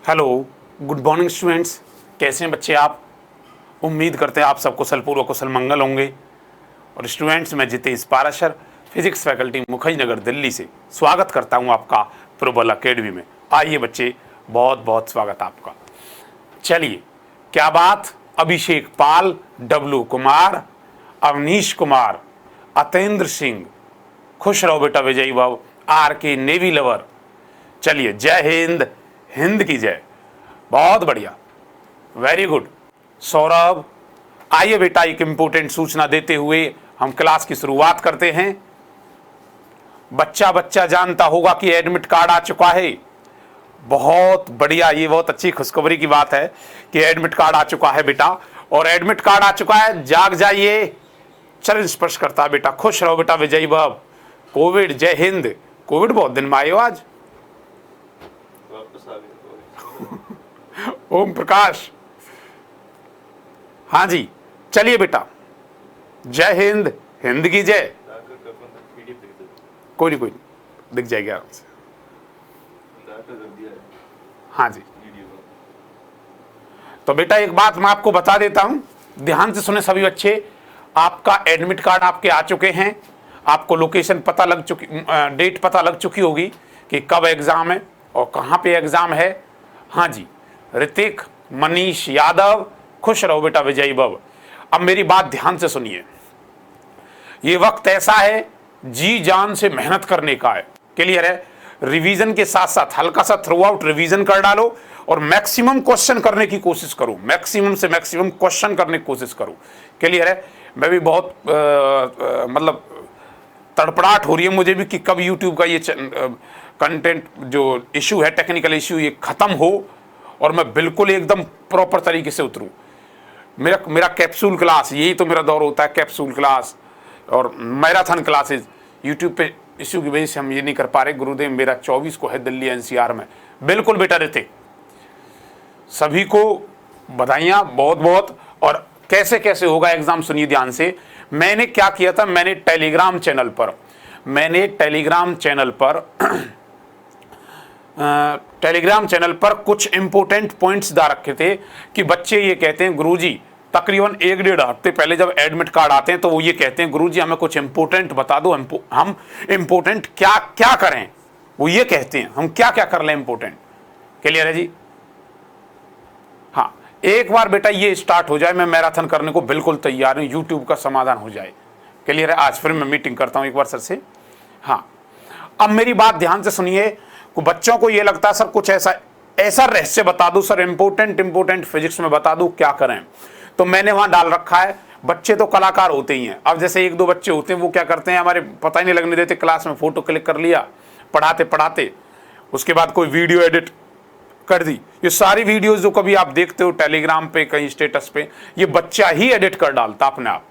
Hello, good morning students. कैसे हैं बच्चे आप? उम्मीद करते हैं आप सब कुशल पूर्व कुशल मंगल होंगे। और स्टूडेंट्स, मैं जितेश पाराशर, फिजिक्स फैकल्टी मुखर्जी दिल्ली से स्वागत करता हूं आपका प्रबल अकेडमी में। आइए बच्चे, बहुत बहुत स्वागत आपका। चलिए, क्या बात, अभिषेक पाल, डब्लू कुमार, अवनीश कुमार, अतेंद्र सिंह, खुश रहो बेटा विजयी भव, आर के नेवी लवर। चलिए, जय हिंद, हिंद की जय। बहुत बढ़िया, वेरी गुड। सौरभ, आइए बेटा, एक इंपोर्टेंट सूचना देते हुए हम क्लास की शुरुआत करते हैं। बच्चा बच्चा जानता होगा कि एडमिट कार्ड आ चुका है। बहुत बढ़िया, ये बहुत अच्छी खुशखबरी की बात है कि एडमिट कार्ड आ चुका है बेटा। और एडमिट कार्ड आ चुका है, जाग जाइए, चरण स्पर्श करता है बेटा। खुश रहो बेटा विजयी भव। कोविड, जय हिंद। कोविड बहुत दिन में आए हो आज। ओम प्रकाश, हाँ जी, चलिए बेटा, जय हिंद, हिंद की जय। कोई नहीं, दिख जाएगी आराम से। हाँ जी, तो बेटा एक बात मैं आपको बता देता हूं, ध्यान से सुने सभी बच्चे। आपका एडमिट कार्ड आपके आ चुके हैं। आपको लोकेशन पता लग चुकी, डेट पता लग चुकी होगी कि कब एग्जाम है और कहाँ पे एग्जाम है। हाँ जी, ऋतिक, मनीष यादव, खुश रहो बेटा विजयी भव। अब मेरी बात ध्यान से सुनिए। ये वक्त ऐसा है, जी जान से मेहनत करने का है। क्लियर है? रिवीजन के साथ साथ हल्का सा थ्रू आउट रिवीजन कर डालो और मैक्सिमम क्वेश्चन करने की कोशिश करो। मैक्सिमम से मैक्सिमम क्वेश्चन करने की कोशिश करो। क्लियर है? मैं भी बहुत मतलब तड़पड़ाहट हो रही है मुझे भी कि कब यूट्यूब का ये कंटेंट जो इशू है, टेक्निकल इशू, ये खत्म हो और मैं बिल्कुल एकदम प्रॉपर तरीके से उतरूँ। मेरा कैप्सूल क्लास, यही तो मेरा दौर होता है, कैप्सूल क्लास और मैराथन क्लासेस। यूट्यूब पे इशू की वजह से हम ये नहीं कर पा रहे। गुरुदेव मेरा 24 को है दिल्ली एनसीआर में। बिल्कुल बेटा ऋतिक, सभी को बधाइयाँ बहुत बहुत। और कैसे कैसे होगा एग्जाम सुनिए ध्यान से। मैंने क्या किया था, मैंने टेलीग्राम चैनल पर कुछ इंपोर्टेंट पॉइंट्स डाल रखे थे कि बच्चे ये कहते हैं गुरुजी, तकरीबन 1-1.5 हफ्ते पहले जब एडमिट कार्ड आते हैं तो वो ये कहते हैं गुरुजी हमें कुछ इंपोर्टेंट बता दो, हम इंपोर्टेंट क्या क्या करें। वो ये कहते हैं हम क्या क्या कर लें इंपोर्टेंट। क्लियर है जी? हाँ, एक बार बेटा ये स्टार्ट हो जाए, मैं मैराथन करने को बिल्कुल तैयार हूँ। यूट्यूब का समाधान हो जाए। क्लियर है? आज फिर मैं मीटिंग करता हूँ एक बार सर से। हाँ, अब मेरी बात ध्यान से सुनिए। बच्चों को ये लगता है सर कुछ ऐसा रहस्य बता दो सर, इंपोर्टेंट फिजिक्स में बता दो, क्या करें। तो मैंने वहां डाल रखा है, बच्चे तो कलाकार होते ही हैं। अब जैसे 1-2 बच्चे होते हैं, वो क्या करते हैं, हमारे पता ही नहीं लगने देते, क्लास में फोटो क्लिक कर लिया पढ़ाते पढ़ाते, उसके बाद कोई वीडियो एडिट कर दी। ये सारी वीडियोस जो कभी आप देखते हो टेलीग्राम पे, कहीं स्टेटस पे, ये बच्चा ही एडिट कर डालता अपने आप।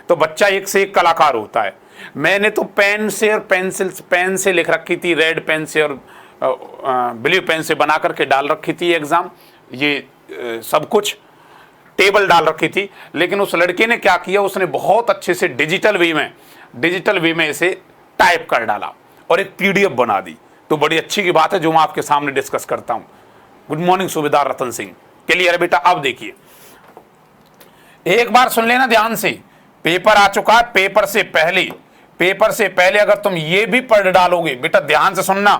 तो बच्चा एक से एक कलाकार होता है। मैंने तो पेन से और पेन से लिख रखी थी, रेड पेन से और ब्लू पेन से बना करके डाल रखी थी एग्जाम। ये सब कुछ टेबल डाल रखी थी। लेकिन उस लड़के ने क्या किया, उसने बहुत अच्छे से डिजिटल वे में इसे टाइप कर डाला और एक पीडीएफ बना दी। तो बड़ी अच्छी की बात है जो मैं आपके सामने डिस्कस करता हूं। गुड मॉर्निंग सूबेदार रतन सिंह। क्लियर है बेटा? अब देखिए, एक बार सुन लेना ध्यान से। पेपर आ चुका है। पेपर से पहले अगर तुम ये भी पढ़ डालोगे, बेटा ध्यान से सुनना,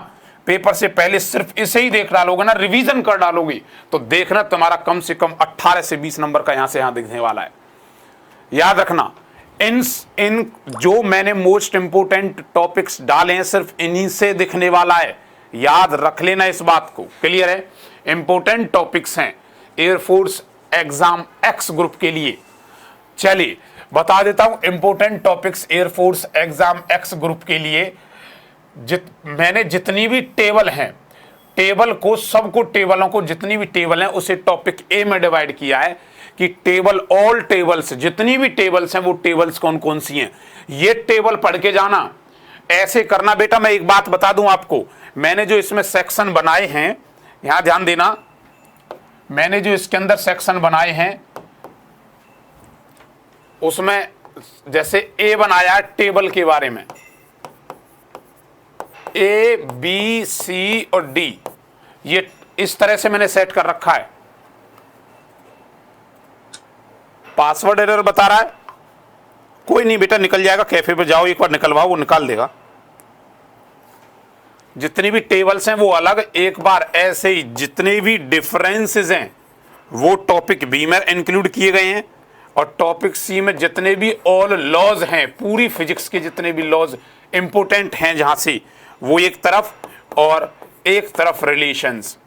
पेपर से पहले सिर्फ इसे ही देख डालोगे ना, रिवीजन कर डालोगे, तो देखना तुम्हारा कम से कम 18 से 20 नंबर का यहां से यहां दिखने वाला है। याद रखना, इन जो मैंने मोस्ट इंपोर्टेंट टॉपिक्स डाले हैं, सिर्फ इन्हीं से दिखने वाला है। याद रख लेना इस बात को। क्लियर है? इंपोर्टेंट टॉपिक्स हैं एयरफोर्स एग्जाम एक्स ग्रुप के लिए। चलिए बता देता हूं important topics air force exam x group के लिए। मैंने जितनी भी टेबल हैं, टेबलों को जितनी भी टेबल हैं उसे टॉपिक ए में डिवाइड किया है कि टेबल, ऑल टेबल्स, जितनी भी टेबल्स हैं वो टेबल्स कौन कौन सी हैं, ये टेबल पढ़ के जाना। ऐसे करना बेटा। मैं एक बात बता दूं आपको, मैंने जो इसमें सेक्शन बनाए हैं, यहां ध्यान देना, मैंने जो इसके अंदर सेक्शन बनाए हैं उसमें जैसे ए बनाया टेबल के बारे में, ए बी सी और डी, ये इस तरह से मैंने सेट कर रखा है। पासवर्ड एरर बता रहा है, कोई नहीं बेटा, निकल जाएगा। कैफे पे जाओ, एक बार निकलवाओ, वो निकाल देगा। जितनी भी टेबल्स हैं वो अलग, एक बार ऐसे ही जितने भी डिफरेंसेस हैं वो टॉपिक बी में इंक्लूड किए गए हैं, और टॉपिक सी में जितने भी ऑल लॉज हैं, पूरी फिजिक्स के जितने भी लॉज इंपोर्टेंट हैं जहां से, वो एक तरफ, और एक तरफ रिलेशंस।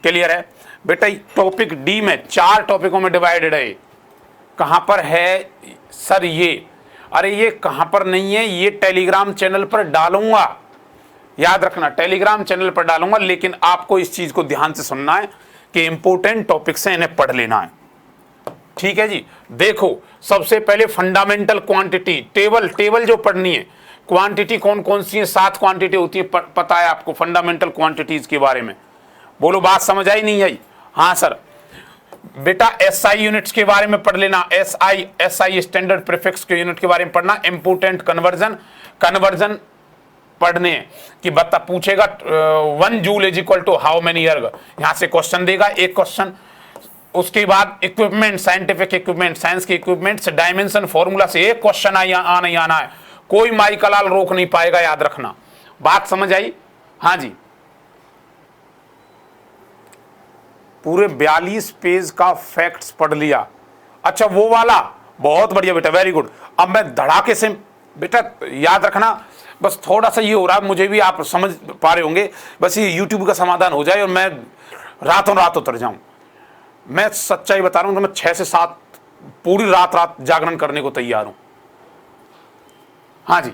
क्लियर है बेटा? टॉपिक डी में 4 टॉपिकों में डिवाइडेड है। कहां पर है सर ये? अरे ये कहां पर नहीं है, ये टेलीग्राम चैनल पर डालूंगा, याद रखना, टेलीग्राम चैनल पर डालूंगा। लेकिन आपको इस चीज को ध्यान से सुनना है कि इंपोर्टेंट टॉपिक्स हैं, इन्हें पढ़ लेना है। ठीक है जी। देखो, सबसे पहले फंडामेंटल क्वांटिटी टेबल जो पढ़नी है। क्वांटिटी कौन कौन सी है? 7 क्वांटिटी होती है, पता है आपको फंडामेंटल क्वांटिटीज के बारे में? बोलो, बात समझ आई नहीं आई? हाँ सर। बेटा एसआई यूनिट्स के बारे में पढ़ लेना, एसआई स्टैंडर्ड प्रीफिक्स के यूनिट के बारे में पढ़ना। इंपोर्टेंट कन्वर्जन पढ़ने कि बता पूछेगा 1 joule is equal to how many erg, यहां से क्वेश्चन देगा, एक क्वेश्चन। उसके बाद इक्विपमेंट, साइंटिफिक इक्विपमेंट, साइंस के इक्विपमेंट से डायमेंशन फॉर्मूला से एक क्वेश्चन आना ही आना है, कोई माई कलाल रोक नहीं पाएगा, याद रखना। बात समझ आई? हाँ जी। पूरे 42 पेज का फैक्ट्स पढ़ लिया। अच्छा वो वाला, बहुत बढ़िया बेटा, वेरी गुड। अब मैं धड़ाके से बेटा याद रखना, बस थोड़ा सा ये हो रहा है मुझे भी, आप समझ पा रहे होंगे, बस ये यूट्यूब का समाधान हो जाए और मैं रातों रात उतर जाऊं। मैं सच्चाई बता रहा हूं, तो मैं 6 से 7 पूरी रात जागरण करने को तैयार हूं। हाँ जी।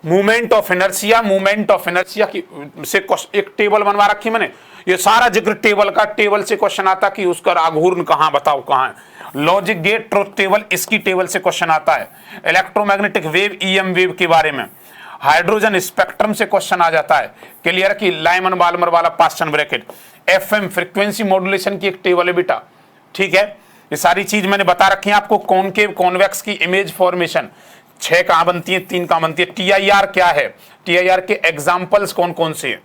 मूवमेंट ऑफ इनर्शिया की से एक टेबल बनवा रखी मैंने, ये सारा जिक्र टेबल का, टेबल से क्वेश्चन आता कि उसका आघूर्ण कहां, बताओ कहां है। लॉजिक गेट ट्रुथ टेबल, इसकी टेबल से क्वेश्चन आता है। इलेक्ट्रोमैग्नेटिक वेव, ईएम वेव के बारे में। हाइड्रोजन स्पेक्ट्रम से क्वेश्चन आ जाता है। क्लियर की लाइमन बाल्मर वाला Paschen bracket. FM frequency modulation की एक टेबल है बेटा। ठीक है, ये सारी चीज मैंने बता रखी है आपको। कॉनकेव कॉन्वेक्स की इमेज फॉर्मेशन 6 कहां बनती है, 3 कहां बनती है। टीआईआर क्या है, टीआईआर के एग्जांपल्स कौन कौन से हैं।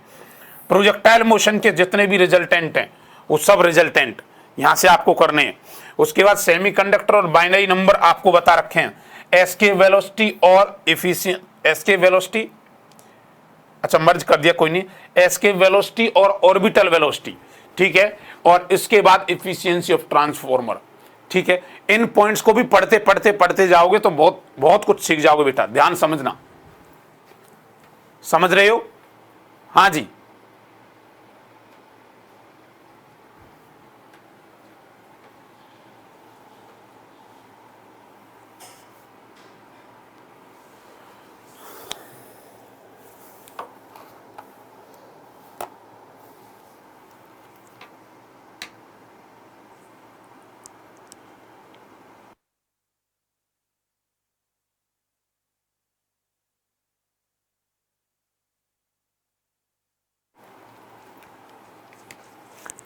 प्रोजेक्टाइल मोशन के जितने भी रिजल्टेंट हैं वो सब रिजल्टेंट यहां से आपको करने हैं। उसके बाद सेमीकंडक्टर और बाइनरी नंबर आपको बता रखे हैं। एसके वेलोसिटी और एफिशिएंट, एसके वेलोसिटी, अच्छा मर्ज कर दिया, कोई नहीं, एसके वेलोसिटी और ऑर्बिटल वेलोसिटी। ठीक है, और इसके बाद एफिशिएंसी ऑफ ट्रांसफॉर्मर। ठीक है, इन पॉइंट्स को भी पढ़ते जाओगे तो बहुत बहुत कुछ सीख जाओगे बेटा, ध्यान समझना। समझ रहे हो? हाँ जी।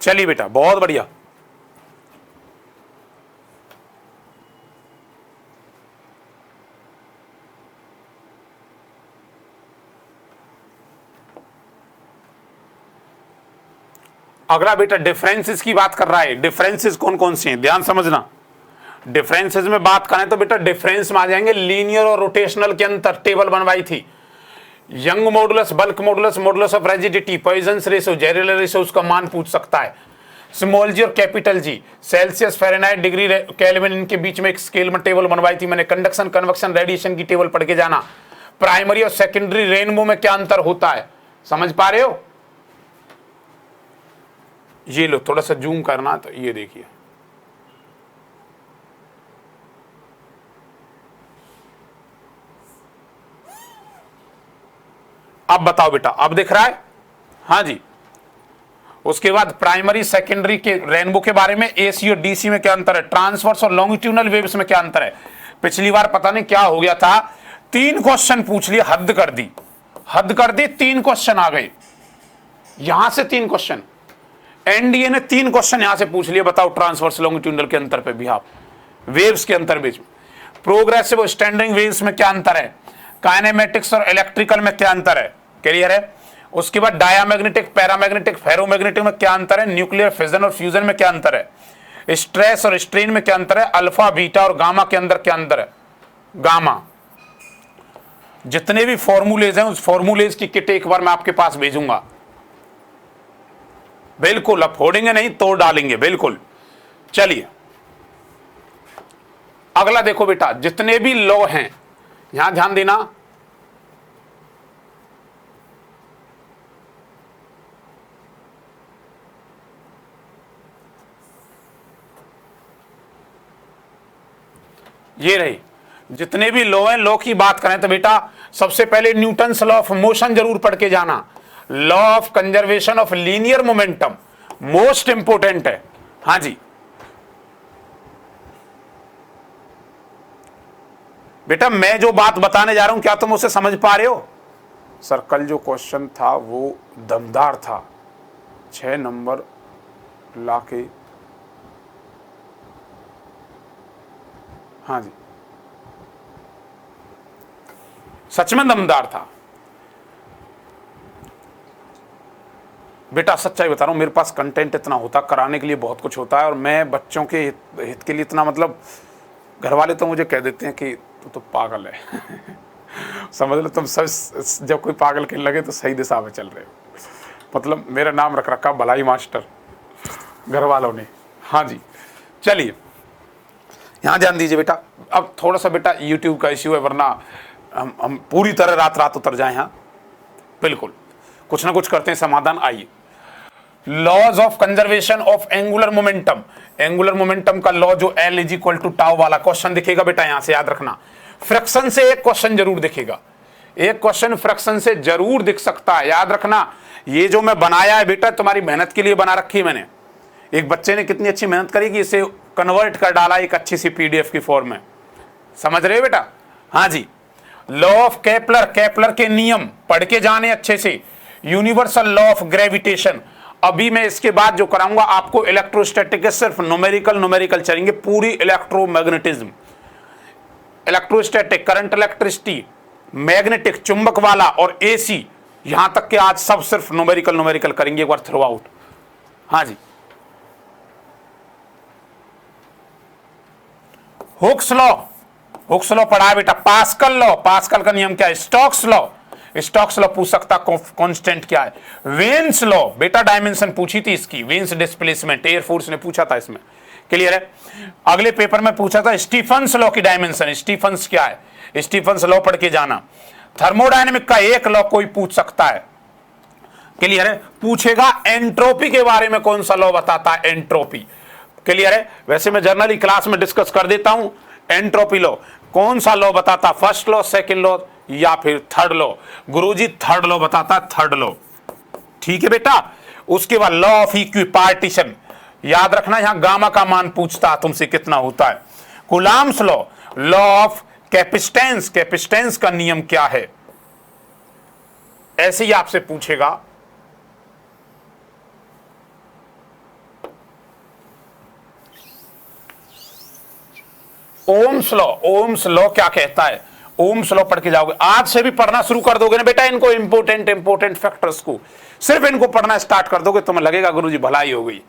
चलिए बेटा, बहुत बढ़िया। अगला बेटा डिफरेंसेस की बात कर रहा है। डिफरेंसेस कौन कौन से हैं, ध्यान समझना। डिफरेंसेस में बात करें तो बेटा डिफरेंस में आ जाएंगे लीनियर और रोटेशनल के अंतर। टेबल बनवाई थी। Young modulus, bulk modulus, modulus of rigidity, Poisson's ratio, जेरेलर रेशो, उसका मान पूछ सकता है। स्मॉल जी और capital G, Celsius, Fahrenheit, degree, Kelvin, इनके बीच में एक स्केल में टेबल बनवाई थी मैंने। कंडक्शन, कन्वेक्शन, रेडिएशन की टेबल पढ़ के जाना। प्राइमरी और सेकेंडरी रेनबो में क्या अंतर होता है, समझ पा रहे हो? ये लो, थोड़ा सा जूम करना, तो ये देखिए, अब बताओ बेटा, अब दिख रहा है? हाँ जी। उसके बाद प्राइमरी सेकेंडरी के रेनबो के बारे में, एसी और डीसी में क्या अंतर है, ट्रांसवर्स और लॉन्गिट्यूडनल वेव्स में क्या अंतर है। पिछली बार पता नहीं क्या हो गया था, 3 क्वेश्चन पूछ लिए, हद कर दी 3 क्वेश्चन आ गए, यहां से 3 क्वेश्चन, एनडीए ने 3 क्वेश्चन यहां से पूछ लिए। बताओ ट्रांसवर्स लॉन्गिट्यूडनल के अंतर पे भी, आप वेव्स के अंतर बीच में। प्रोग्रेसिव और स्टैंडिंग वेव्स में क्या अंतर है, काइनेमेटिक्स और इलेक्ट्रिकल में क्या अंतर है, क्लियर है। उसके बाद डायामैग्नेटिक, पैरामैग्नेटिक, फेरोमैग्नेटिक में क्या अंतर है, न्यूक्लियर फिजन और फ्यूजन में क्या अंतर है, स्ट्रेस और स्ट्रेन में क्या अंतर है, अल्फा बीटा और गामा के अंदर क्या अंतर है, गामा। जितने भी फॉर्मूलेज हैं उस फॉर्मूलेज की किट एक बार मैं आपके पास भेजूंगा, बिल्कुल अब फोड़ेंगे नहीं तोड़ डालेंगे, बिल्कुल। चलिए अगला देखो बेटा, जितने भी लॉ हैं यहां ध्यान देना, ये रही, जितने भी लॉ हैं, लॉ की बात करें तो बेटा सबसे पहले न्यूटन्स लॉ ऑफ मोशन जरूर पढ़ के जाना, law of conservation of linear momentum most important है। हाँ जी बेटा, मैं जो बात बताने जा रहा हूं क्या तुम उसे समझ पा रहे हो? सर कल जो क्वेश्चन था वो दमदार था, 6 नंबर लाके, हाँ जी सच में दमदार था बेटा, सच्चाई बता रहा हूं, मेरे पास कंटेंट इतना होता, कराने के लिए बहुत कुछ होता है, और मैं बच्चों के हित के लिए इतना, मतलब घर वाले तो मुझे कह देते हैं कि तू तो पागल है समझ लो तुम सब, जब कोई पागल कहने लगे तो सही दिशा में चल रहे हो, मतलब मेरा नाम रख रखा भलाई मास्टर घर वालों ने। हाँ जी चलिए यहाँ ध्यान दीजिए बेटा, अब थोड़ा सा बेटा यूट्यूब का इश्यू है, वरना हम पूरी तरह रात उतर जाए। यहाँ बिल्कुल कुछ ना कुछ करते हैं समाधान। आइए, laws of conservation of angular momentum, angular momentum का लॉ जो L is equal to tau वाला क्वेश्चन दिखेगा बेटा, यहां से याद रखना, फ्रैक्शन से एक क्वेश्चन जरूर दिखेगा, एक क्वेश्चन फ्रैक्शन से जरूर दिख सकता है, याद रखना। ये जो मैं बनाया है बेटा तुम्हारी मेहनत के लिए बना रखी है मैंने, एक बच्चे ने कितनी अच्छी मेहनत करी कि इसे कन्वर्ट कर डाला एक अच्छी सी PDF की फॉर्म में, समझ रहे हो बेटा? हाँ जी, लॉ ऑफ केपलर, केपलर के नियम पढ़ के जाने अच्छे से, यूनिवर्सल लॉ ऑफ ग्रेविटेशन। अभी मैं इसके बाद जो कराऊंगा आपको इलेक्ट्रोस्टैटिक, सिर्फ न्यूमेरिकल चलेंगे, पूरी electromagnetism, electrostatic, current electricity, magnetic चुंबक वाला और AC, यहां तक के आज सब सिर्फ न्यूमेरिकल करेंगे एक बार थ्रू आउट। हाँ जी, हुक्स लॉ पढ़ा है बेटा, पास्कल लॉ, पास्कल का नियम क्या है, स्टोक्स लॉ पूछ सकता, कांस्टेंट क्या है, वेन्स लॉ बेटा डायमेंशन पूछी थी इसकी, वेन्स डिस्प्लेसमेंट एयरफोर्स ने पूछा था इसमें, क्लियर है? अगले पेपर में पूछा था स्टीफन्स लॉ की डायमेंशन, स्टीफन्स क्या है, स्टीफन्स लॉ पढ़ के जाना। थर्मोडायनेमिक का एक लॉ कोई पूछ सकता है, क्लियर है? पूछेगा एंट्रोपी के बारे में कौन सा लॉ बताता है, एंट्रोपी, क्लियर है? वैसे मैं जर्नली क्लास में डिस्कस कर देता हूं, एंट्रोपी लॉ कौन सा लॉ बताता, फर्स्ट लॉ, सेकंड लॉ या फिर थर्ड लॉ? गुरुजी थर्ड लॉ बताता, थर्ड लॉ, ठीक है बेटा। उसके बाद लॉ ऑफ इक्विपार्टीशन, याद रखना, यहां गामा का मान पूछता तुमसे कितना होता है। Coulomb's law of capacitance, capacitance का नियम क्या है, ऐसे ही आपसे पूछेगा। ओम्स लॉ क्या कहता है, ओम्स लॉ पढ़ के जाओगे, आज से भी पढ़ना शुरू कर दोगे ना बेटा इनको, इंपोर्टेंट फैक्टर्स को, सिर्फ इनको पढ़ना स्टार्ट कर दोगे तुम्हें लगेगा गुरुजी भलाई हो गई।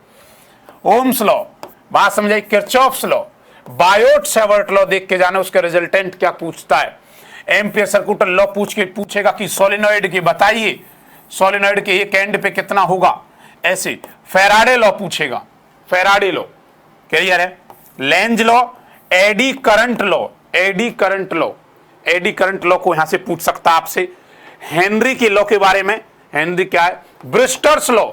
ओम्स लॉ बात समझाई, Kirchhoff's law, Biot Savart law देख के जाना, उसके रिजल्टेंट क्या पूछता है, एम्पियर सर्कुलर लॉ पूछेगा कि सोलेनॉइड की बताइए, सोलेनॉइड के एक एंड पे कितना होगा, ऐसे फैराडे लॉ पूछेगा, फैराडे लॉ, क्लियर है? Lenz law, eddy current law को यहां से पूछ सकता आपसे। हेनरी के लॉ के बारे में, हेनरी क्या है, ब्रिस्टर्स लॉ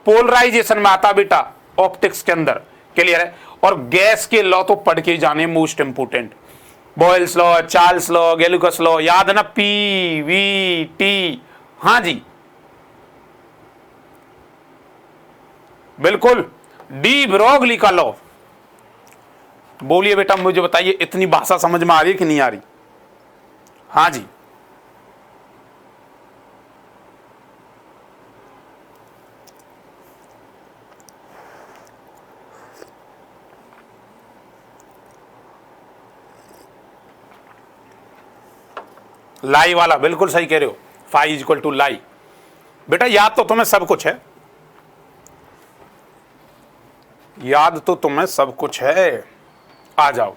पोलराइजेशन में आता बेटा ऑप्टिक्स के अंदर, क्लियर है? और गैस के लॉ तो पढ़ के जाने most important, Boyle's law, Charles law, Gay Lussac law, याद ना, PVT। हाँ जी बिल्कुल, डी ब्रोगली का लॉ, बोलिए बेटा मुझे बताइए, इतनी भाषा समझ में आ रही है कि नहीं आ रही? हाँ जी, लाई वाला बिल्कुल सही कह रहे हो, फाई इज इक्वल टू लाई, बेटा याद तो तुम्हें सब कुछ है, याद तो तुम्हें सब कुछ है, आ जाओ।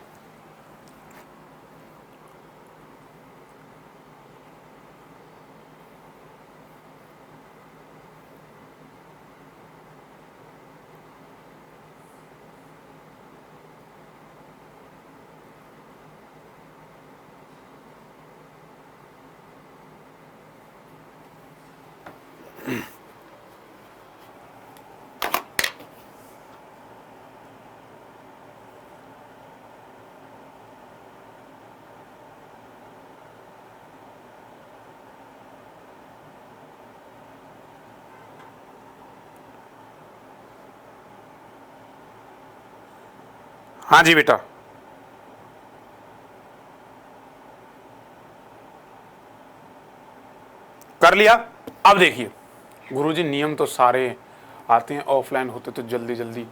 हाँ जी बेटा, कर लिया। अब देखिए गुरुजी, नियम तो सारे आते हैं, ऑफलाइन होते तो जल्दी जल्दी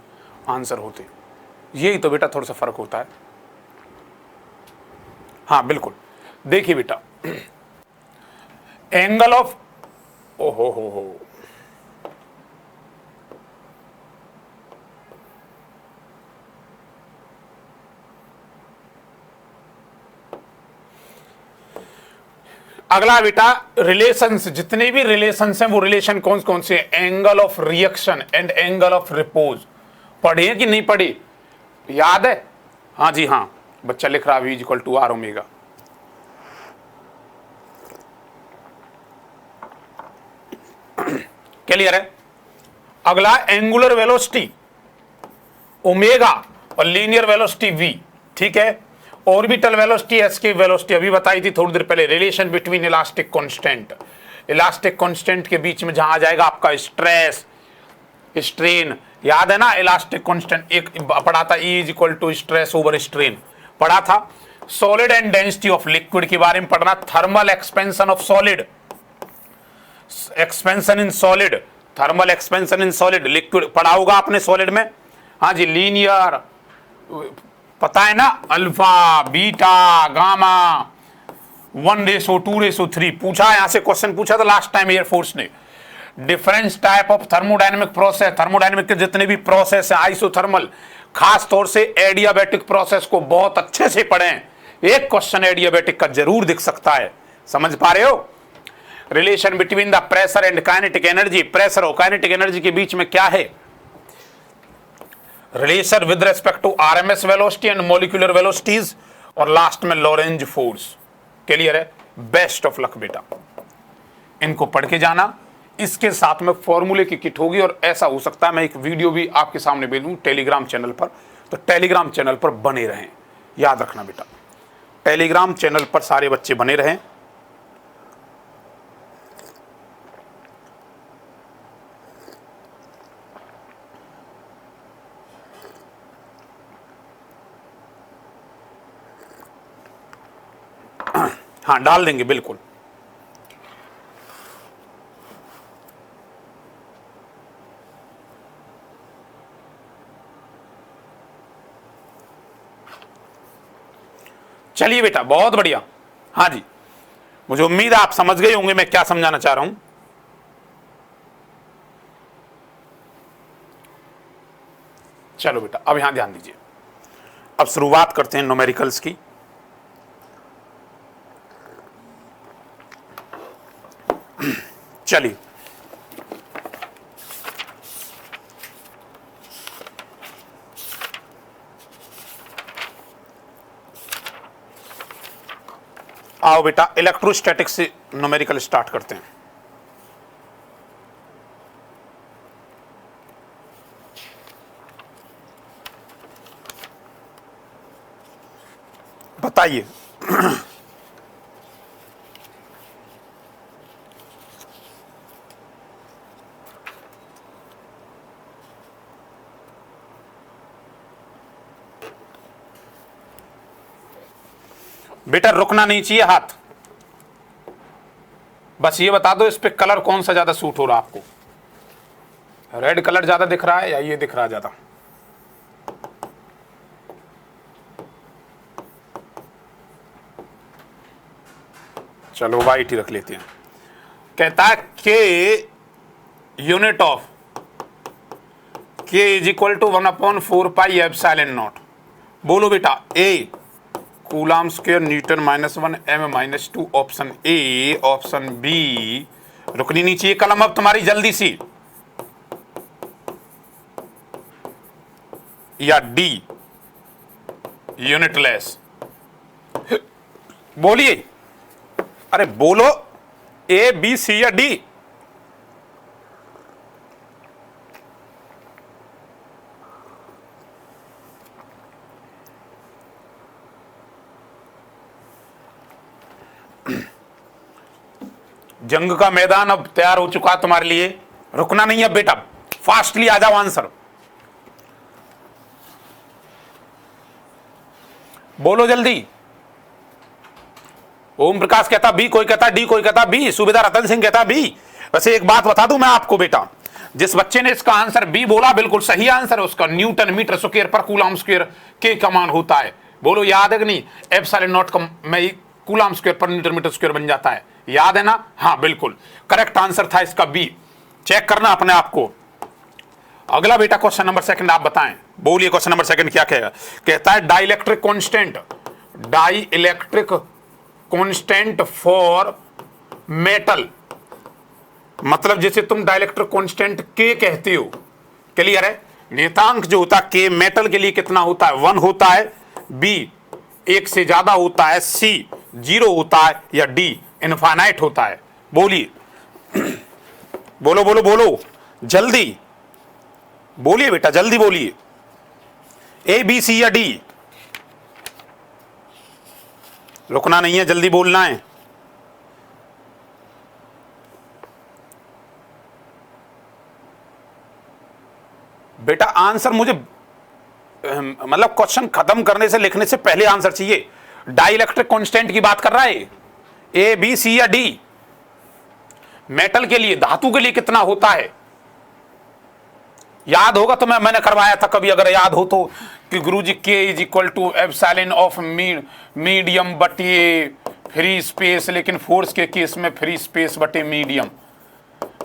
आंसर होते, यही तो बेटा थोड़ा सा फर्क होता है। हाँ बिल्कुल, देखिए बेटा, एंगल ऑफ, ओहो हो, अगला बेटा रिलेशंस, जितने भी रिलेशंस हैं वो रिलेशन कौन कौन से, angle of reaction and angle of repose. पढ़े हैं कि नहीं पढ़े, याद है? हाँ जी हाँ, बच्चा लिख रहा V equal to r omega. Clear है? अगला एंगुलर वेलोसिटी ओमेगा और लीनियर वेलोसिटी V, ठीक है। ऑर्बिटल वेलोसिटी, एस्केप वेलोसिटी अभी बताई थी थोड़ी देर पहले। Relation between elastic constant, elastic constant के बीच में जहां आ जाएगा आपका स्ट्रेस स्ट्रेन, याद है ना? इलास्टिक कांस्टेंट एक पढ़ा था, E is equal to stress over strain पढ़ा था। Solid and density of liquid के बारे में पढ़ना, thermal expansion of solid, expansion in solid, thermal expansion in solid, liquid पढ़ा होगा आपने सॉलिड में। हाँ जी, लीनियर पता है ना, अल्फा बीटा गामा 1:2:3 पूछा, यहां से क्वेश्चन पूछा था लास्ट टाइम एयरफोर्स ने। Difference type of thermodynamic process, thermodynamic के जितने भी प्रोसेस है, आइसोथर्मल, खास तौर से एडियाबैटिक प्रोसेस को बहुत अच्छे से पढ़ें, एक क्वेश्चन एडियाबैटिक का जरूर दिख सकता है, समझ पा रहे हो? Relation between the pressure and kinetic energy, pressure और काइनेटिक एनर्जी के बीच में क्या है relation with respect to RMS velocity and molecular velocities, और लास्ट में लॉरेंज फोर्स। क्लियर है? बेस्ट ऑफ लक बेटा, इनको पढ़ के जाना। इसके साथ में फॉर्मूले की किट होगी, और ऐसा हो सकता है मैं एक वीडियो भी आपके सामने भेजूं टेलीग्राम चैनल पर, तो टेलीग्राम चैनल पर बने रहें, याद रखना बेटा, टेलीग्राम चैनल पर सारे बच्चे बने रहें। हाँ डाल देंगे बिल्कुल। चलिए बेटा, बहुत बढ़िया। हाँ जी, मुझे उम्मीद है आप समझ गए होंगे मैं क्या समझाना चाह रहा हूं। चलो बेटा, अब यहां ध्यान दीजिए। अब शुरुआत करते हैं न्यूमेरिकल्स की। चलिए, आओ बेटा, इलेक्ट्रोस्टैटिक्स से न्यूमेरिकल स्टार्ट करते हैं। बताइए बेटा, रुकना नहीं चाहिए हाथ, बस ये बता दो इस पे कलर कौन सा ज्यादा सूट हो रहा है आपको, रेड कलर ज्यादा दिख रहा है या ये दिख रहा है ज्यादा? चलो वाइट ही रख लेते हैं। कहता है कि unit of K is equal to 1/4πε0। बोलो बेटा A coulomb square newton -1 m -2 option A, option B रुकनी नहीं चाहिए कलम अब तुम्हारी जल्दी सी, या डी यूनिटलेस। बोलिए, अरे बोलो ए बी सी या डी। जंग का मैदान अब तैयार हो चुका तुम्हारे लिए, रुकना नहीं है बेटा, फास्टली आ जाओ आंसर। बोलो जल्दी। ओम प्रकाश कहता बी, कोई कहता डी, कोई कहता बी, सुबेदार रतन सिंह कहता बी। वैसे एक बात बता दूं मैं आपको बेटा, जिस बच्चे ने इसका आंसर बी बोला बिल्कुल सही आंसर है उसका। न्यूटन मीटर स्क्वायर पर कूलाम स्क्वायर के का मान होता है। बोलो याद है कि नहीं? एप्सिलॉन नॉट में कूलाम स्क्वायर पर न्यूटन मीटर स्क्वायर बन जाता है, याद है ना? हाँ बिल्कुल करेक्ट आंसर था इसका बी। चेक करना अपने आप को। अगला बेटा क्वेश्चन नंबर सेकंड आप बताएं। बोलिए क्वेश्चन नंबर सेकंड क्या कहेगा? कहता है dielectric constant, dielectric constant for metal, मतलब जैसे तुम डाइलेक्ट्रिक कांस्टेंट के कहते हो, क्लियर है? नियतांक जो होता है के मेटल के लिए कितना होता है? 1 होता है, बी 1 से ज्यादा होता है, सी 0 होता है, या डी इनफाइनाइट होता है। बोलिए बोलो बोलो बोलो जल्दी बोलिए बेटा, जल्दी बोलिए। ए बी सी या डी? रुकना नहीं है, जल्दी बोलना है। बेटा आंसर मुझे मतलब क्वेश्चन खत्म करने से लिखने से पहले आंसर चाहिए। डाइलेक्ट्रिक कांस्टेंट की बात कर रहा है, ए बी सी या डी? मेटल के लिए, धातु के लिए कितना होता है? याद होगा तो मैंने करवाया था कभी, अगर याद हो तो, कि गुरुजी k is equal to epsilon of medium बटे फ्री स्पेस, लेकिन फोर्स के केस में फ्री स्पेस बटे मीडियम,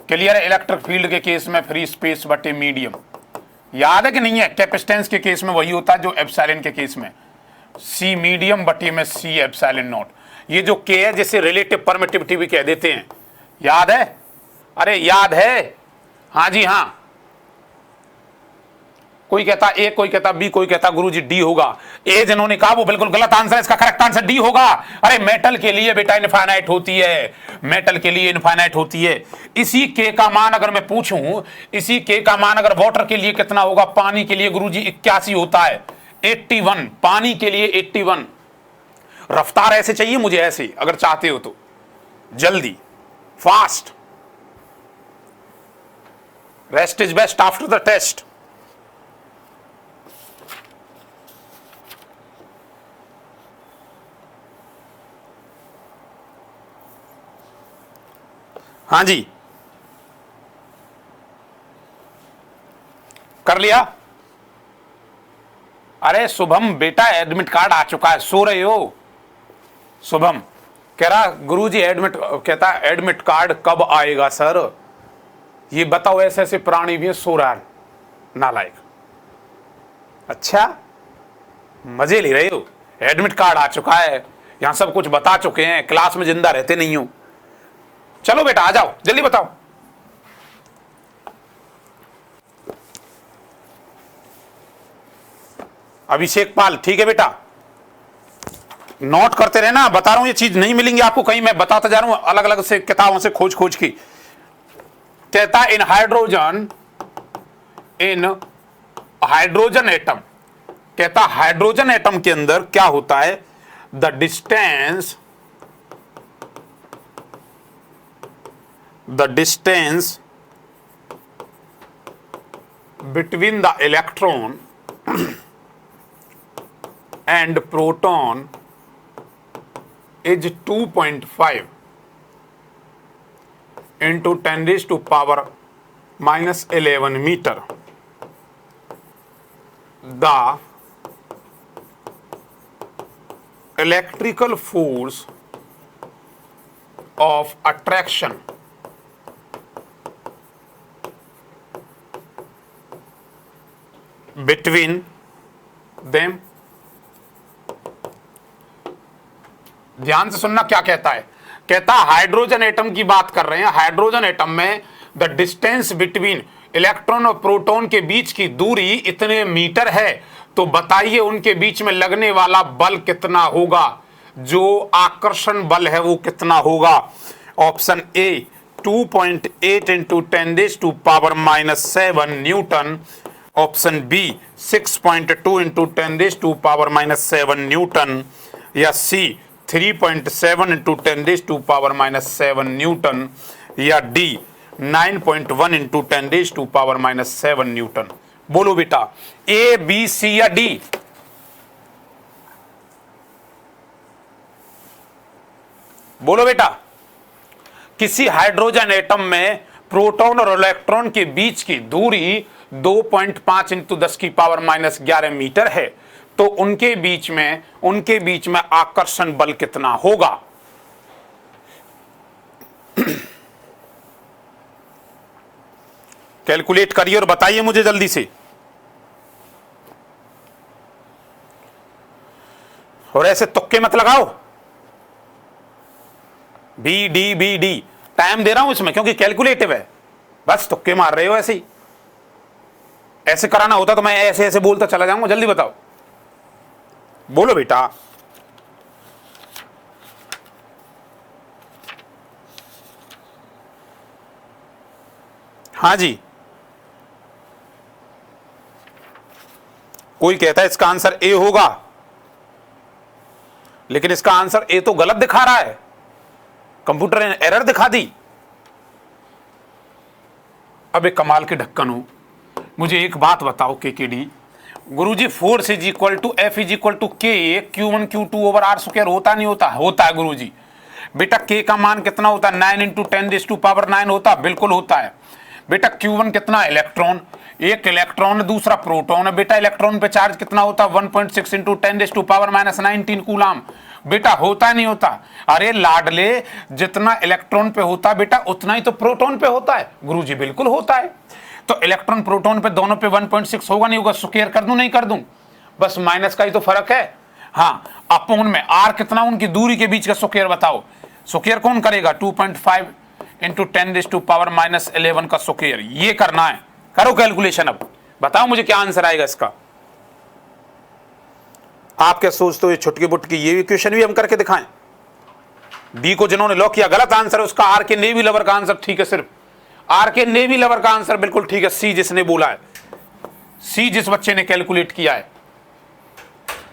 क्लियर है? इलेक्ट्रिक फील्ड के केस में फ्री स्पेस बटे मीडियम, याद है कि नहीं है? कैपेसिटेंस के केस में वही होता है जो एप्सिलॉन के केस में, सी मीडियम बटे में सी एप्सिलॉन नॉट। ये जो के है जिसे रिलेटिव परमिटिविटी भी कह देते हैं, याद है? अरे याद है? हाँ जी हाँ। कोई कहता ए, कोई कहता बी, कोई कहता गुरुजी डी होगा। ए जिन्होंने कहा वो बिल्कुल गलत आंसर है, इसका करेक्ट आंसर डी होगा। अरे मेटल के लिए बेटा इनफाइनाइट होती है, मेटल के लिए इनफाइनाइट होती है। इसी के का मान अगर मैं पूछूं, इसी के का मान अगर वाटर के लिए कितना होगा? पानी के लिए गुरुजी 81 होता है, 81 पानी के लिए 81। रफ्तार ऐसे चाहिए मुझे, ऐसे अगर चाहते हो तो जल्दी fast. Rest is best after the test. हाँ जी कर लिया? अरे शुभम बेटा एडमिट कार्ड आ चुका है, सो रहे हो? शुभम कह रहा गुरुजी एडमिट, कहता एडमिट कार्ड कब आएगा सर? ये बताओ, ऐसे ऐसे प्राणी भी सो रहा है नालायक। अच्छा मजे ले रहे हो? एडमिट कार्ड आ चुका है, यहां सब कुछ बता चुके हैं, क्लास में जिंदा रहते नहीं हो। चलो बेटा आ जाओ, जल्दी बताओ। अभिषेक पाल, ठीक है बेटा, नोट करते रहना। बता रहा हूं ये चीज नहीं मिलेंगी आपको कहीं, मैं बताता जा रहा हूं अलग अलग से किताबों से खोज खोज की। कहता इन हाइड्रोजन एटम, कहता हाइड्रोजन एटम के अंदर क्या होता है? The distance between the electron and proton is 2.5 into 10 raised to power minus 11 meter. The electrical force of attraction between them. ध्यान से सुनना क्या कहता है, कहता हाइड्रोजन एटम की बात कर रहे हैं। हाइड्रोजन एटम में द डिस्टेंस बिटवीन इलेक्ट्रॉन और प्रोटॉन के बीच की दूरी इतने मीटर है, तो बताइए उनके बीच में लगने वाला बल कितना होगा, जो आकर्षण बल है वो कितना होगा। Option A 2.8 into 10⁻⁻7 newton, option B 6.2 into 10⁻⁻7 newton, या सी 3.7 इंटू 10⁻⁻7 न्यूटन, या डी 9.1 इंटू 10⁻⁻7 न्यूटन। बोलो बेटा, ए बी सी या डी। बोलो बेटा, किसी हाइड्रोजन एटम में प्रोटॉन और इलेक्ट्रॉन के बीच की दूरी 2.5 इंटू 10⁻⁻11 मीटर है, तो उनके बीच में आकर्षण बल कितना होगा। कैलकुलेट करिए और बताइए मुझे जल्दी से। और ऐसे तुक्के मत लगाओ, बी डी टाइम दे रहा हूं इसमें क्योंकि कैलकुलेटिव है, बस तुक्के मार रहे हो ऐसे ही। ऐसे कराना होता तो मैं ऐसे ऐसे बोलता चला जाऊंगा। जल्दी बताओ, बोलो बेटा। हाँ जी, कोई कहता है इसका आंसर ए होगा, लेकिन इसका आंसर ए तो गलत दिखा रहा है, कंप्यूटर ने एरर दिखा दी। अब एक कमाल के ढक्कन हो, मुझे एक बात बताओ केकेडी, गुरुजी force is equal to F is equal to k Q1 Q2 over r square होता नहीं होता? होता है गुरुजी। बेटा के का मान कितना होता है? 9 इंटू 10⁻⁹ होता है, बिल्कुल होता है। बेटा Q1 कितना? इलेक्ट्रॉन, एक इलेक्ट्रॉन दूसरा प्रोटॉन है। बेटा इलेक्ट्रॉन पे चार्ज कितना होता है? 1.6 इंटू 10⁻⁻19 कूलाम। बेटा होता नहीं होता? अरे लाडले, जितना इलेक्ट्रॉन पे होता है बेटा उतना ही तो प्रोटॉन पे होता है। गुरुजी बिल्कुल होता है। तो इलेक्ट्रॉन प्रोटॉन पे दोनों पे 1.6 होगा नहीं होगा? स्क्वायर कर दूं नहीं कर दूं? बस माइनस का ही तो फर्क है। हाँ, अपोन में आर कितना उनकी दूरी के बीच का स्क्वायर बताओ। स्क्वायर कौन करेगा? 2.5 इंटू 10⁻⁻11 का स्क्वायर, ये करना है। करो कैलकुलेशन, अब बताओ मुझे क्या आंसर आएगा इसका। आप क्या सोचते हो ये छुटकी बुटकी ये इक्वेशन भी हम करके दिखाएं? बी को जिन्होंने लॉक किया गलत आंसर है उसका। आर के नेवी लवर का आंसर ठीक है, सिर्फ आर के नेवी लवर का आंसर बिल्कुल ठीक है। सी जिसने बोला है, सी जिस बच्चे ने कैलकुलेट किया है।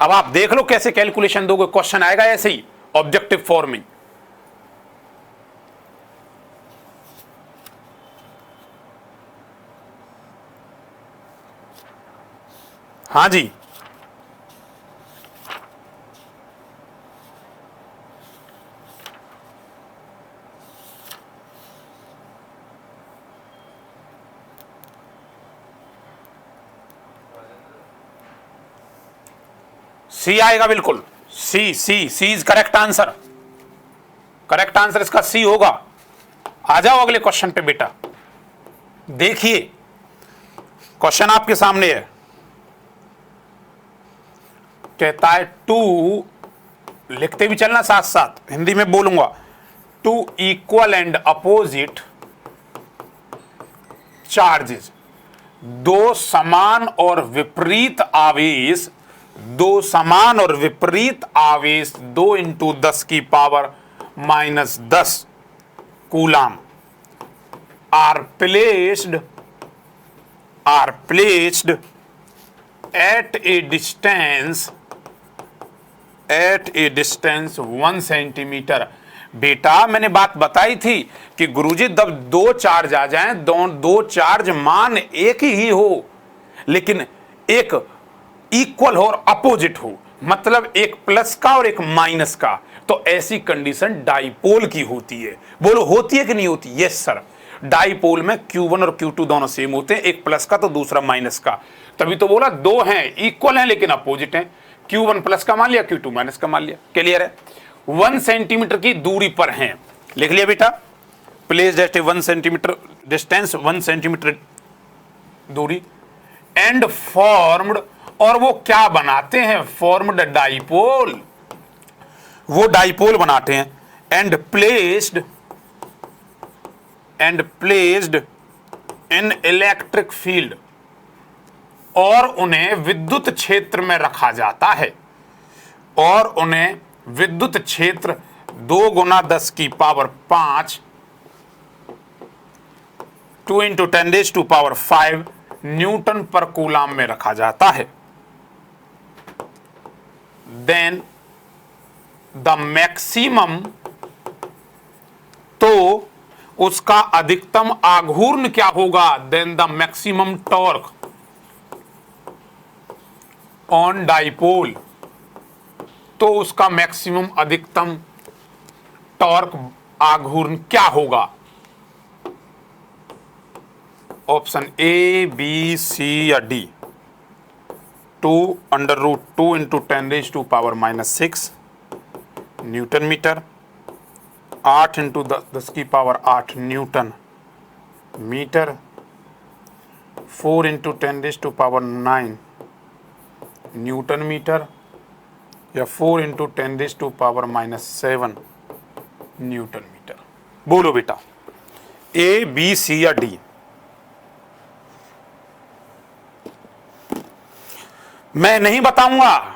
अब आप देख लो कैसे कैलकुलेशन दोगे, क्वेश्चन आएगा ऐसे ही ऑब्जेक्टिव फॉर्म में। हाँ जी, सी आएगा बिल्कुल। C C C is correct answer. Correct answer इसका सी होगा। आ जाओ अगले क्वेश्चन पे बेटा। देखिए क्वेश्चन आपके सामने है, कहता है टू, लिखते भी चलना साथ साथ, हिंदी में बोलूंगा। Two equal and opposite charges, दो समान और विपरीत आवेश, दो समान और विपरीत आवेश 2 into 10⁻⁻10 coulomb are placed at a distance 1 centimetre. बेटा मैंने बात बताई थी कि गुरुजी जब दो चार्ज आ जाएं, दो चार्ज मान एक ही हो लेकिन एक इक्वल हो और अपोजिट हो, मतलब एक प्लस का और एक माइनस का, तो ऐसी कंडीशन डाइपोल की होती है। बोलो होती है कि नहीं होती? Yes sir. डाइपोल में Q1 और Q2 दोनों सेम होते हैं, एक प्लस का तो दूसरा माइनस का। तभी तो बोला दो हैं, इक्वल हैं लेकिन अपोजिट हैं। Q1 प्लस का मान लिया, Q2 माइनस का मान लिया। क्लियर है? 1 सेंटीमीटर की दूरी पर हैं। लिख लिया बेटा, placed at 1 centimetre distance, 1 centimetre दूरी, एंड फॉर्म्ड, और वो क्या बनाते हैं, फॉर्म्ड डाइपोल, वो डाइपोल बनाते हैं, and placed in electric field, और उन्हें विद्युत क्षेत्र में रखा जाता है, और उन्हें विद्युत क्षेत्र 2 गुना 10 की पावर 5 2 × 10⁵ न्यूटन पर कूलाम में रखा जाता है। देन द मैक्सिमम, तो उसका अधिकतम आघूर्ण क्या होगा, then the maximum torque on dipole, तो उसका मैक्सिमम अधिकतम टॉर्क आघूर्ण क्या होगा। ऑप्शन ए, बी, सी या D. 2 √2 × 10⁻⁻6 newton metre, 8 × 10⁸ newton metre, 4 × 10⁹ newton metre, या 4 × 10⁻⁷ न्यूटन मीटर। बोलो बेटा, ए, बी, सी या डी। मैं नहीं बताऊंगा,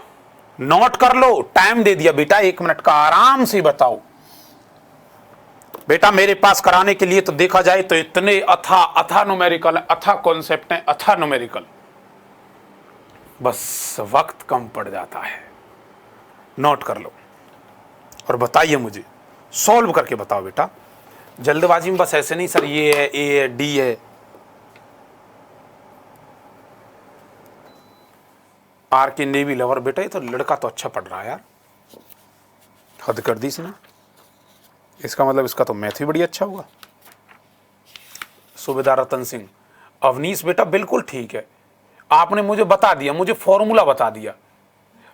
नोट कर लो, टाइम दे दिया बेटा 1 मिनट का, आराम से बताओ बेटा। मेरे पास कराने के लिए तो देखा जाए तो इतने अथा न्यूमेरिकल, अथा कॉन्सेप्ट है, अथा न्यूमेरिकल, बस वक्त कम पड़ जाता है। नोट कर लो और बताइए, मुझे सॉल्व करके बताओ बेटा, जल्दबाजी में बस ऐसे नहीं सर ये है, ए है, डी है। आर के नेवी लवर, बेटा ये तो लड़का तो अच्छा पढ़ रहा है यार, हद कर दी इसने, इसका मतलब इसका तो मैथ भी बड़ी अच्छा हुआ। सूबेदार रतन सिंह, अवनीश बेटा बिल्कुल ठीक है, आपने मुझे बता दिया, मुझे फॉर्मूला बता दिया,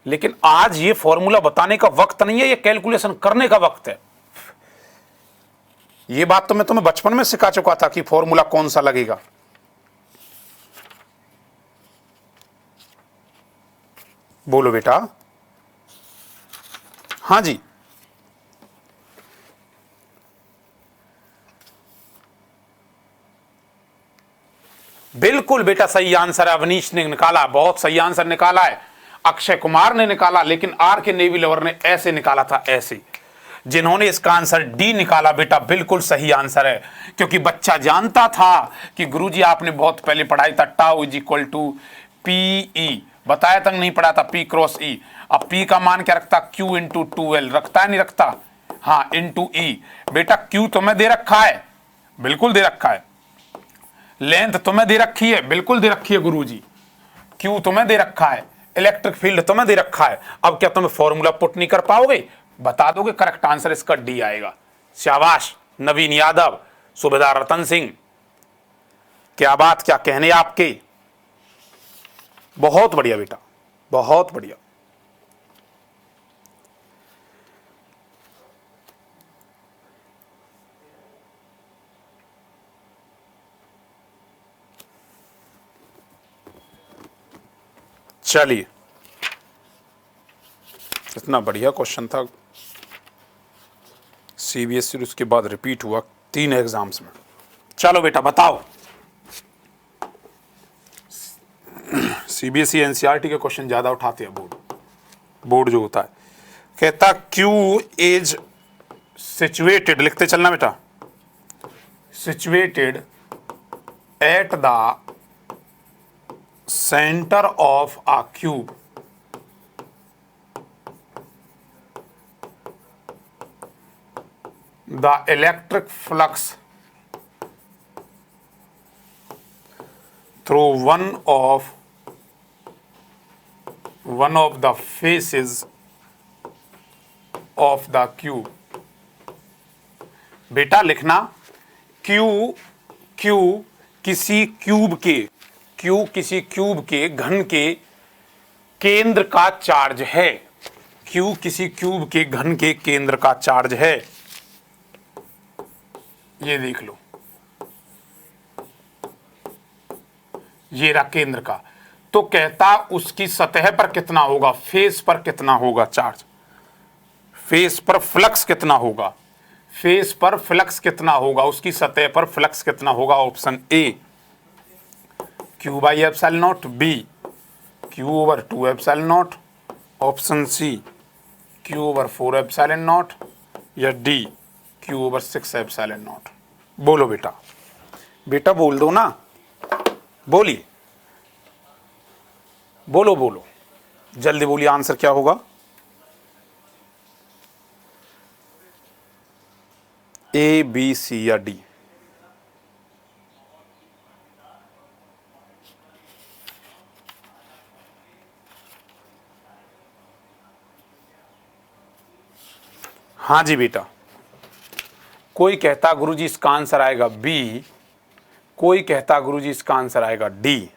लेकिन आज ये फॉर्मूला बताने का वक्त नहीं है, ये कैलकुलेशन करने का वक्त है। ये बात तो मैं तुम्हें बचपन में सिखा चुका था कि फॉर्मूला कौन सा लगेगा। बोलो बेटा। हाँ जी, बिल्कुल बेटा सही आंसर है, अवनीश ने निकाला, बहुत सही आंसर निकाला है। अक्षय कुमार ने निकाला, लेकिन आर के नेवी लवर ने ऐसे निकाला था, ऐसे। जिन्होंने इसका आंसर डी निकाला बेटा बिल्कुल सही आंसर है, क्योंकि बच्चा जानता था कि गुरुजी आपने बहुत पहले पढ़ाई था tau is equal to PE, बताया तक नहीं पढ़ा था, पी क्रॉस ई। अब पी का मान क्या रखता, क्यू × 2l रखता है, नहीं रखता, हाँ × ई। बेटा क्यू तुम्हें दे रखा है, बिल्कुल दे रखा है, लेंथ तुम्हें दे रखी है, बिल्कुल दे रखी है गुरुजी, क्यू तुम्हें दे रखा है, इलेक्ट्रिक फील्ड तुम्हें दे रखा है। अब क्या तुम्हें फॉर्मूला पुट नहीं कर पाओगे, बता दोगे, करेक्ट आंसर इसका डी आएगा। शाबाश नवीन यादव, सूबेदार रतन सिंह, क्या बात, क्या कहने आपके, बहुत बढ़िया बेटा, बहुत बढ़िया। चलिए, इतना बढ़िया क्वेश्चन था, सीबीएसई उसके बाद रिपीट हुआ 3 एग्जाम्स में। चलो बेटा बताओ, सीबीएसई एनसीईआरटी के क्वेश्चन ज्यादा उठाते हैं बोर्ड जो होता है। कहता क्यू इज सिचुएटेड, लिखते चलना बेटा, situated at the centre of a cube the electric flux through one of the faces of the cube। बेटा लिखना, Q किसी क्यूब के घन के केंद्र का चार्ज है, Q किसी क्यूब के घन के केंद्र का चार्ज है। ये देख लो, ये रहा केंद्र का, तो कहता उसकी सतह पर कितना होगा, फेस पर कितना होगा चार्ज, फेस पर फ्लक्स कितना होगा, फेस पर फ्लक्स कितना होगा, उसकी सतह पर फ्लक्स कितना होगा। Option A Q by epsilon naught, B Q over 2 epsilon naught, option C Q over 4 epsilon naught, या D Q over 6 epsilon naught. बोलो बेटा, बेटा बोल दो ना, बोलिए, बोलो बोलो, जल्दी बोलिए, आंसर क्या होगा। ए, बी, सी या डी। हाँ जी बेटा, कोई कहता गुरुजी इसका आंसर आएगा बी, कोई कहता गुरुजी इसका आंसर आएगा डी।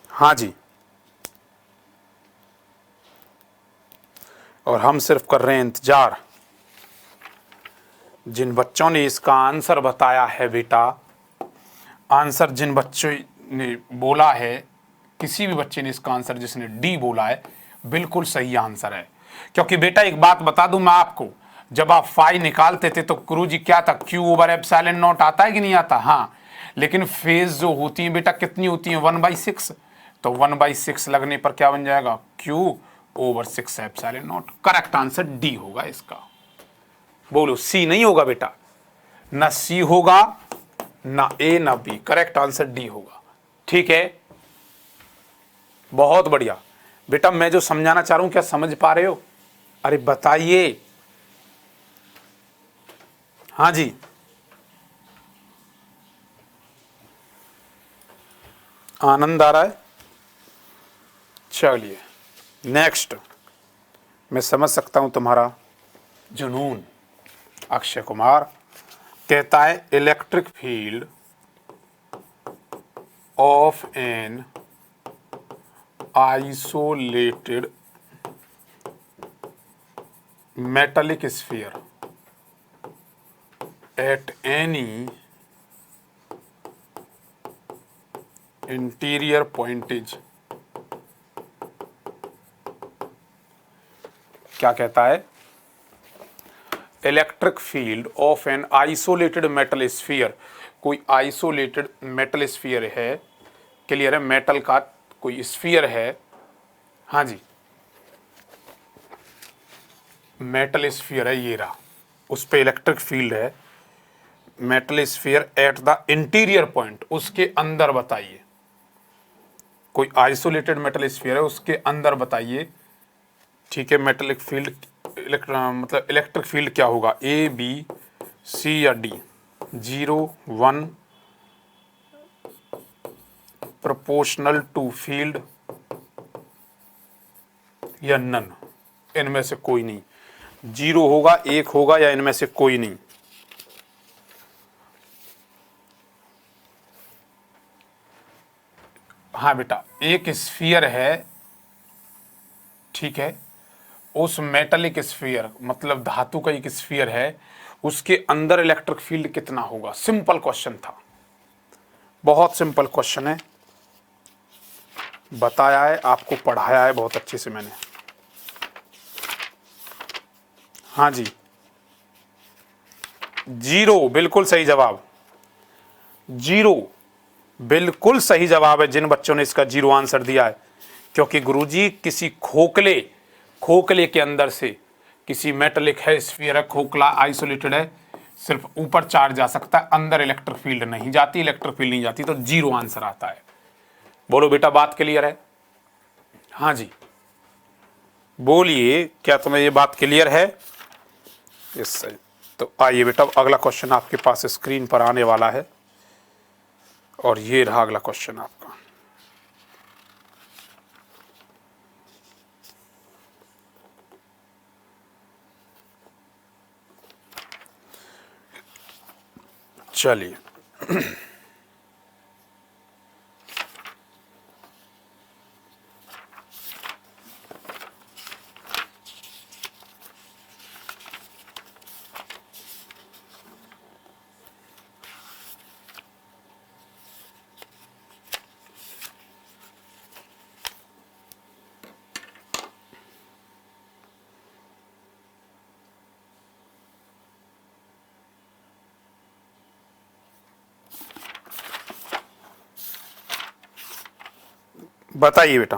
हाँ जी, और हम सिर्फ कर रहे हैं इंतजार। जिन बच्चों ने इसका आंसर बताया है बेटा, आंसर जिन बच्चों ने बोला है, किसी भी बच्चे ने इसका आंसर जिसने डी बोला है, बिल्कुल सही आंसर है। क्योंकि बेटा एक बात बता दूं मैं आपको, जब आप फाई निकालते थे तो गुरुजी क्या था, क्यू ओवर एप्सिलॉन नॉट आता है कि नहीं आता, हाँ, लेकिन फेज जो होती है बेटा कितनी होती है, 1/6, तो 1/6 लगने पर क्या बन जाएगा, Q over 6 epsilon not. Correct answer D होगा इसका। बोलो, सी नहीं होगा बेटा, ना सी होगा, ना ए ना बी, करेक्ट आंसर डी होगा। ठीक है, बहुत बढ़िया बेटा, मैं जो समझाना चाह रहा हूं क्या समझ पा रहे हो, अरे बताइए। हाँ जी, आनंद आ रहा है, चलिए नेक्स्ट। मैं समझ सकता हूं तुम्हारा जुनून। अक्षय कुमार कहता है electric field of an isolated metallic sphere at any interior pointage, क्या कहता है, electric field of an isolated metal sphere, कोई आइसोलेटेड मेटल स्फीयर है, क्लियर है, मेटल का कोई स्फीयर है, हाँ जी, मेटल स्फीयर है, ये रहा, उस पे इलेक्ट्रिक फील्ड है, metal sphere at the interior point, उसके अंदर बताइए, कोई आइसोलेटेड मेटल स्फीयर है उसके अंदर बताइए। ठीक है, मेटलिक फील्ड मतलब इलेक्ट्रिक फील्ड क्या होगा, ए बी सी या डी, 0 1 प्रोपोर्शनल टू फील्ड या नन, इनमें से कोई नहीं, 0 होगा, 1 होगा, या इनमें से कोई नहीं। हाँ बेटा, एक स्फीयर है, ठीक है, उस मेटलिक स्फीयर मतलब धातु का एक स्फीयर है, उसके अंदर इलेक्ट्रिक फील्ड कितना होगा। सिंपल क्वेश्चन था, बहुत सिंपल क्वेश्चन है, बताया है आपको, पढ़ाया है बहुत अच्छे से मैंने। हाँ जी, 0 बिल्कुल सही जवाब, 0 बिल्कुल सही जवाब है जिन बच्चों ने इसका 0 आंसर दिया है। क्योंकि गुरुजी किसी खोखले के अंदर से किसी मेटलिक है, स्फीयर है, खोखला आइसोलेटेड है, सिर्फ ऊपर चार्ज जा सकता है, अंदर इलेक्ट्रिक फील्ड नहीं जाती, इलेक्ट्रिक फील्ड नहीं जाती, तो 0 आंसर आता है। बोलो बेटा, बात क्लियर है। हाँ जी, बोलिए, क्या तुम्हें ये बात क्लियर है। यस सही। तो आइए बेटा, अगला क्वेश्चन आपके पास स्क्रीन पर आने वाला है, और ये रहा अगला क्वेश्चन आपका। चलिए बताइए बेटा।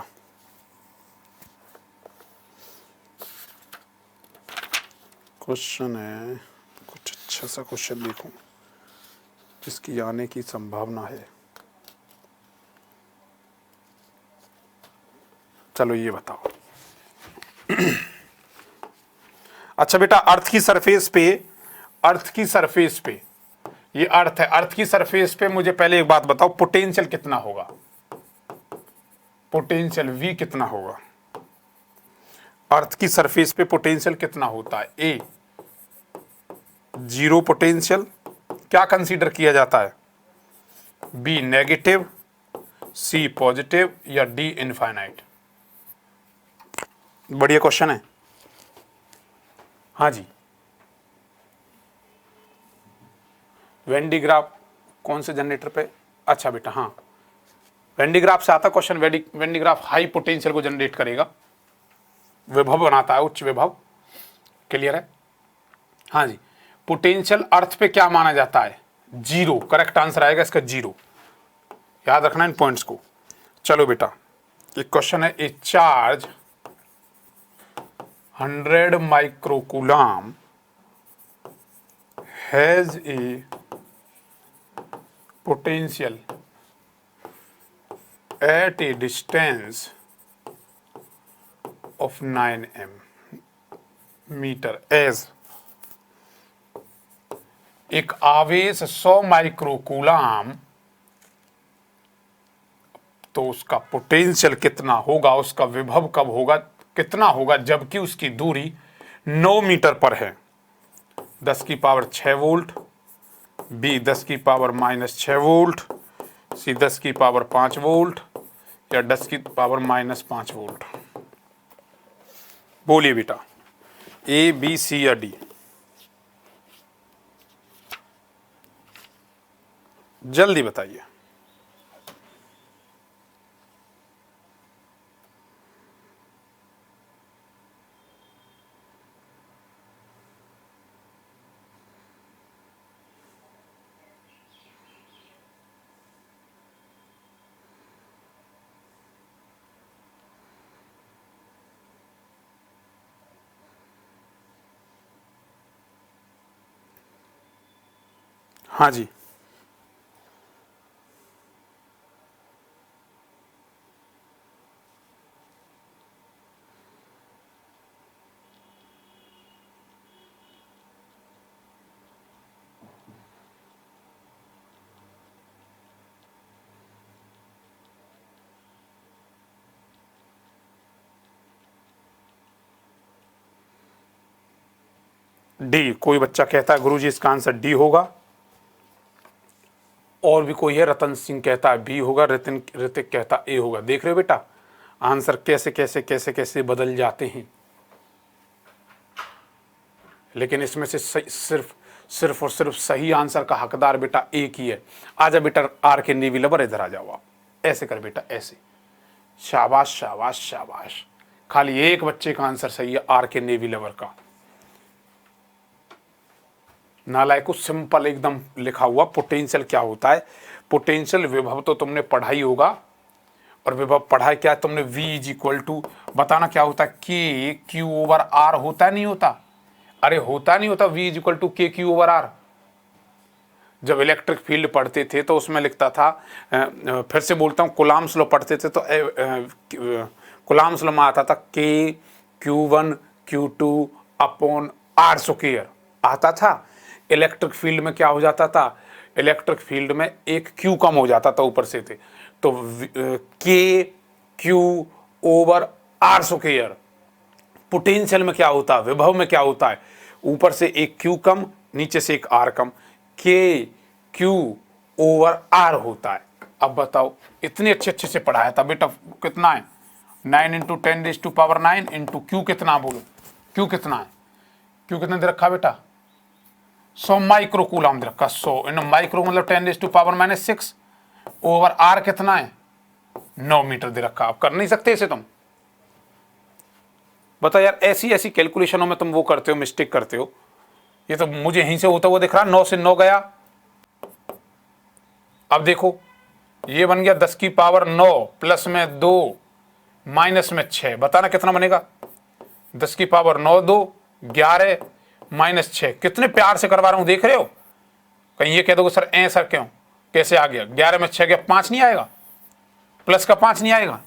क्वेश्चन है, कुछ अच्छा सा क्वेश्चन देखो जिसकी आने की संभावना है। चलो ये बताओ। अच्छा बेटा, अर्थ की सरफेस पे, अर्थ की सरफेस पे, ये अर्थ है, अर्थ की सरफेस पे मुझे पहले एक बात बताओ, पोटेंशियल कितना होगा? पोटेंशियल V कितना होगा? अर्थ की सरफेस पे पोटेंशियल कितना होता है? ए, जीरो पोटेंशियल, क्या कंसीडर किया जाता है? बी नेगेटिव, सी पॉजिटिव, या डी इनफाइनाइट? बढ़िया क्वेश्चन है। हाँ जी, वेन डी ग्राफ कौन से जनरेटर पे? अच्छा बेटा हाँ, वेन डी ग्राफ से आता question. When D graph high potential को जनरेट करेगा, विभव बनाता है, उच्च विभव। क्लियर है? हाँ जी, पोटेंशियल अर्थ पे क्या माना जाता है? जीरो। करेक्ट आंसर आएगा इसका जीरो। याद रखना इन पॉइंट्स को। चलो बेटा, एक क्वेश्चन है, a charge 100 microcoulomb has a potential at a distance of 9 metre as, एक आवेश 100 माइक्रोकूलम, तो उसका पोटेंशियल कितना होगा, उसका विभव कब होगा, कितना होगा, जबकि उसकी दूरी 9 मीटर पर है? 10 की पावर 6 वोल्ट, बी 10 की पावर -6 वोल्ट, सी 10 की पावर 5 वोल्ट, या 10 की पावर -5 वोल्ट? बोलिए बेटा, ए बी सी या डी? जल्दी बताइए। हाँ जी, डी। कोई बच्चा कहता है गुरुजी इसका आंसर डी होगा, और भी कोई है, रतन सिंह कहता है बी होगा, ऋतिक कहता ए होगा। देख रहे हो बेटा, आंसर कैसे कैसे कैसे कैसे बदल जाते हैं। लेकिन इसमें से सिर्फ और सिर्फ सही आंसर का हकदार बेटा एक ही है। आजा बेटा आर के नेवी लवर, इधर आ जाओ आप। ऐसे कर बेटा, ऐसे। शाबाश शाबाश शाबाश। खाली एक बच्चे का आंसर सही है, आर के नेवी लवर का। नालायक को सिंपल एकदम लिखा हुआ। पोटेंशियल क्या होता है? पोटेंशियल विभव तो तुमने पढ़ा ही होगा, और विभव पढ़ा है क्या तुमने? V इज इक्वल टू, बताना क्या होता है? के क्यू ओवर आर होता नहीं होता? अरे होता नहीं होता, V इज इक्वल टू के क्यू ओवर आर। जब इलेक्ट्रिक फील्ड पढ़ते थे तो उसमें लिखता था, फिर से बोलता हूँ, कुलाम्स लॉ पढ़ते थे तो कुलाम्स लॉ में आता था के Q1 Q2 upon are square आता था। इलेक्ट्रिक फील्ड में क्या हो जाता था? इलेक्ट्रिक फील्ड में एक क्यू कम हो जाता था ऊपर से थे, तो k q over r square. Potential में क्या होता है? विभव में क्या होता है? ऊपर से एक क्यू कम, नीचे से एक आर कम, के क्यू ओवर आर होता है। अब बताओ, इतने अच्छे से पढ़ाया था बेटा। कितना है? 9 × 10⁻⁹ इंटू क्यू कितना? बोलो क्यू कितना है? क्यू कितना दे रखा बेटा? 100 माइक्रोकूलम दे रखा। 100 इन माइक्रो मतलब 10⁻⁶ ओवर आर कितना है? 9 मीटर दे रखा। आप कर नहीं सकते इसे तुम? बता यार, ऐसी कैलकुलेशनों में तुम वो करते हो, मिस्टेक करते हो। ये तो मुझे यहीं से होता हुआ दिख रहा, 9 से 9 गया। अब देखो ये बन गया 10 की पावर 9 प्लस में 2 माइनस में 6, बताना कितना बनेगा। 10 की पावर 9 2 11 माइनस 6, कितने प्यार से करवा रहा हूं, देख रहे हो। कहीं ये कह दोगे सर सर क्यों, कैसे आ गया, 11 में 6 गया 5 नहीं आएगा, प्लस का 5 नहीं आएगा।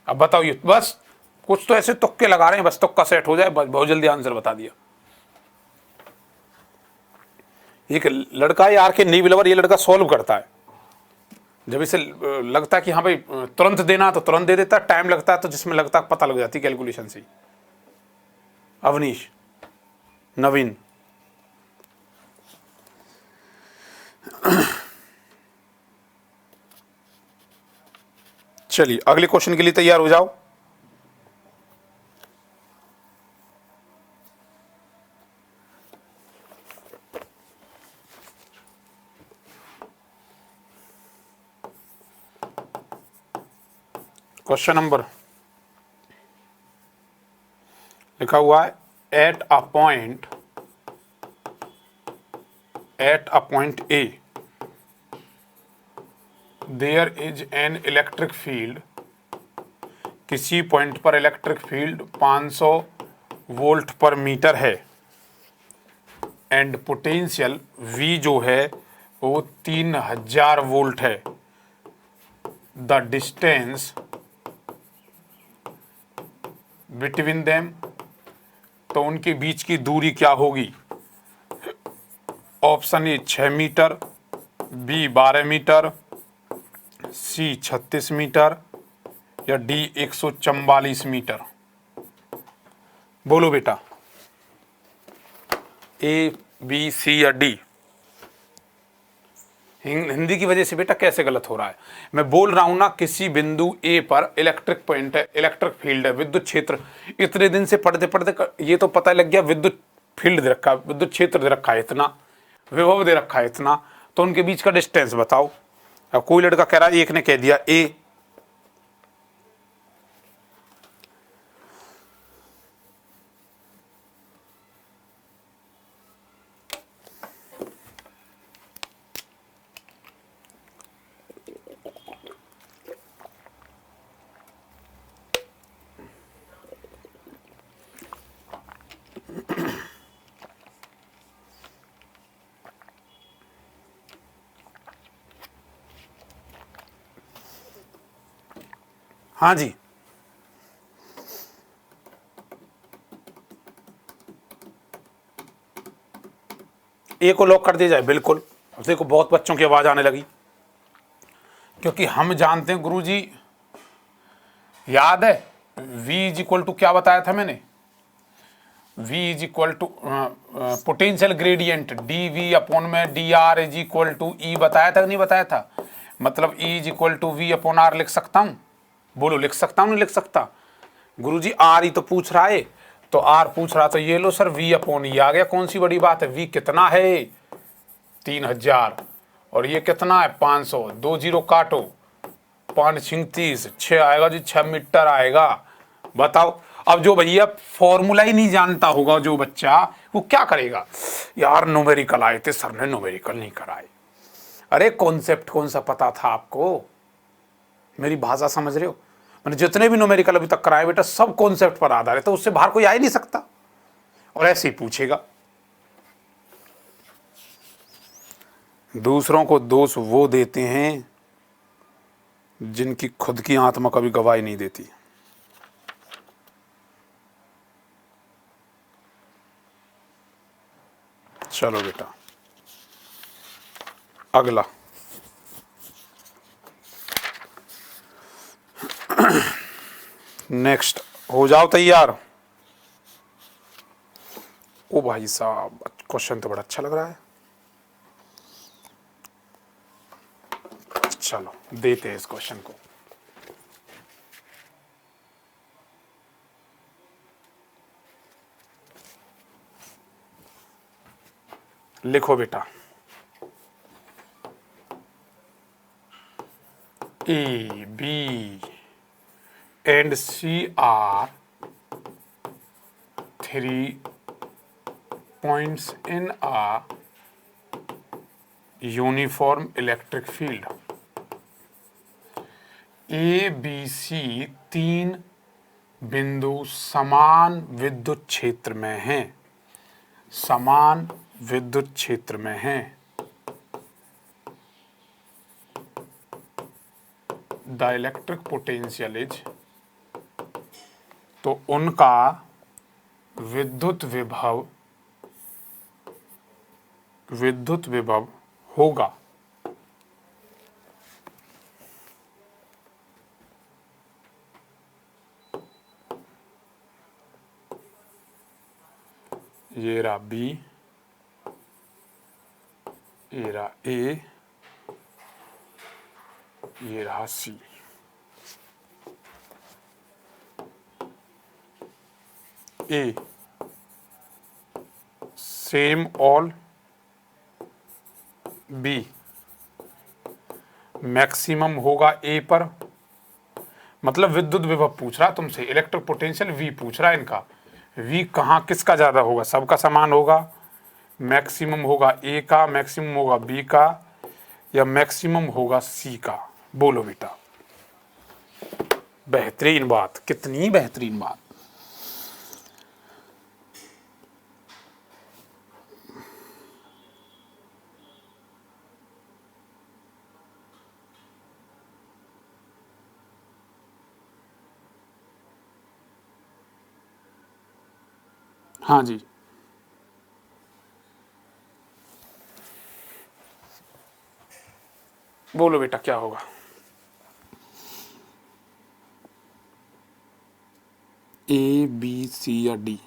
अब बताओ, ये बस कुछ तो ऐसे तुक्के लगा रहे हैं, बस तुक्का सेट हो जाए, बस बहुत जल्दी आंसर बता दिया। एक लड़का है आर के नी बिलवर, ये लड़का सॉल्व करता है, जब इसे लगता है कि हाँ भाई तुरंत देना तो तुरंत दे देता है, टाइम लगता है तो जिसमें लगता है पता लग जाती कैलकुलेशन से। अवनीश, नवीन, चलिए अगले क्वेश्चन के लिए तैयार हो जाओ। क्वेश्चन नंबर लिखा हुआ है, at a point A there is an electric field, किसी पॉइंट पर electric field 500 volt per metre है, एंड पोटेंशियल V जो है वो 3000 वोल्ट है। द डिस्टेंस बिटवीन देम, तो उनके बीच की दूरी क्या होगी। Option A 6 metre, B 12 metre, C 36 metre, या डी 144 मीटर। बोलो बेटा, ए बी सी या डी। हिंदी की वजह से बेटा कैसे गलत हो रहा है, मैं बोल रहा हूं ना, किसी बिंदु ए पर इलेक्ट्रिक पॉइंट है, इलेक्ट्रिक फील्ड है, विद्युत क्षेत्र। इतने दिन से पढ़ते पढ़ते ये तो पता लग गया, विद्युत फील्ड दे रखा है, विद्युत क्षेत्र दे रखा है इतना, विभव दे रखा है इतना, तो उनके बीच का डिस्टेंस बताओ। अब कोई लड़का कह रहा है, एक ने कह दिया ए, हाँ जी, ए को लॉक कर दिया जाए, बिल्कुल। अब देखो बहुत बच्चों की आवाज आने लगी, क्योंकि हम जानते हैं गुरुजी, याद है V इज इक्वल टू क्या बताया था मैंने, V is equal to potential gradient D we upon में D R is equal to E, बताया था कि नहीं बताया था। मतलब E is equal to V upon R लिख सकता हूं, बोलो लिख सकता हूं नहीं लिख सकता। गुरुजी आर ही तो पूछ रहा है, तो आर पूछ रहा, तो ये लो सर V अपॉन ई आ गया, कौन सी बड़ी बात है। V कितना है 3000, और ये कितना है 500, 2 जीरो काटो, 5 36 6 आएगा जी, 6 मीटर आएगा। बताओ, अब जो भैया फॉर्मूला ही नहीं जानता होगा जो बच्चा, वो क्या करेगा, यार न्यूमेरिकल आए थे सर ने न्यूमेरिकल नहीं कराए। अरे कॉन्सेप्ट कौन सा पता था आपको, मेरी भाषा समझ रहे हो। मैंने जितने भी न्यूमेरिकल अभी तक कराए बेटा, सब कॉन्सेप्ट पर आधारित है, तो उससे बाहर कोई आ ही नहीं सकता, और ऐसे ही पूछेगा। दूसरों को दोष वो देते हैं जिनकी खुद की आत्मा कभी गवाही नहीं देती। चलो बेटा अगला, नेक्स्ट हो जाओ तैयार। ओ भाई साहब, क्वेश्चन तो बड़ा अच्छा लग रहा है, चलो देते हैं इस क्वेश्चन को। लिखो बेटा, A B and C are 3 points in a uniform electric field. A B C तीन बिंदु समान विद्युत क्षेत्र में हैं, समान विद्युत क्षेत्र में हैं। द इलेक्ट्रिक पोटेंशियल इज, तो उनका विद्युत विभव होगा ये रहा बी, ये रहा ए, ये रहा सी। ए सेम ऑल, बी मैक्सिमम होगा ए पर, मतलब विद्युत विभव पूछ रहा तुमसे, इलेक्ट्रिक पोटेंशियल वी पूछ रहा है इनका। वी कहाँ किसका ज़्यादा होगा, सबका समान होगा, मैक्सिमम होगा ए का, मैक्सिमम होगा बी का, या मैक्सिमम होगा सी का। बोलो बेटा। बेहतरीन बात, कितनी बेहतरीन बात। हाँ जी, बोलो बेटा क्या होगा। ए बी सी या डी?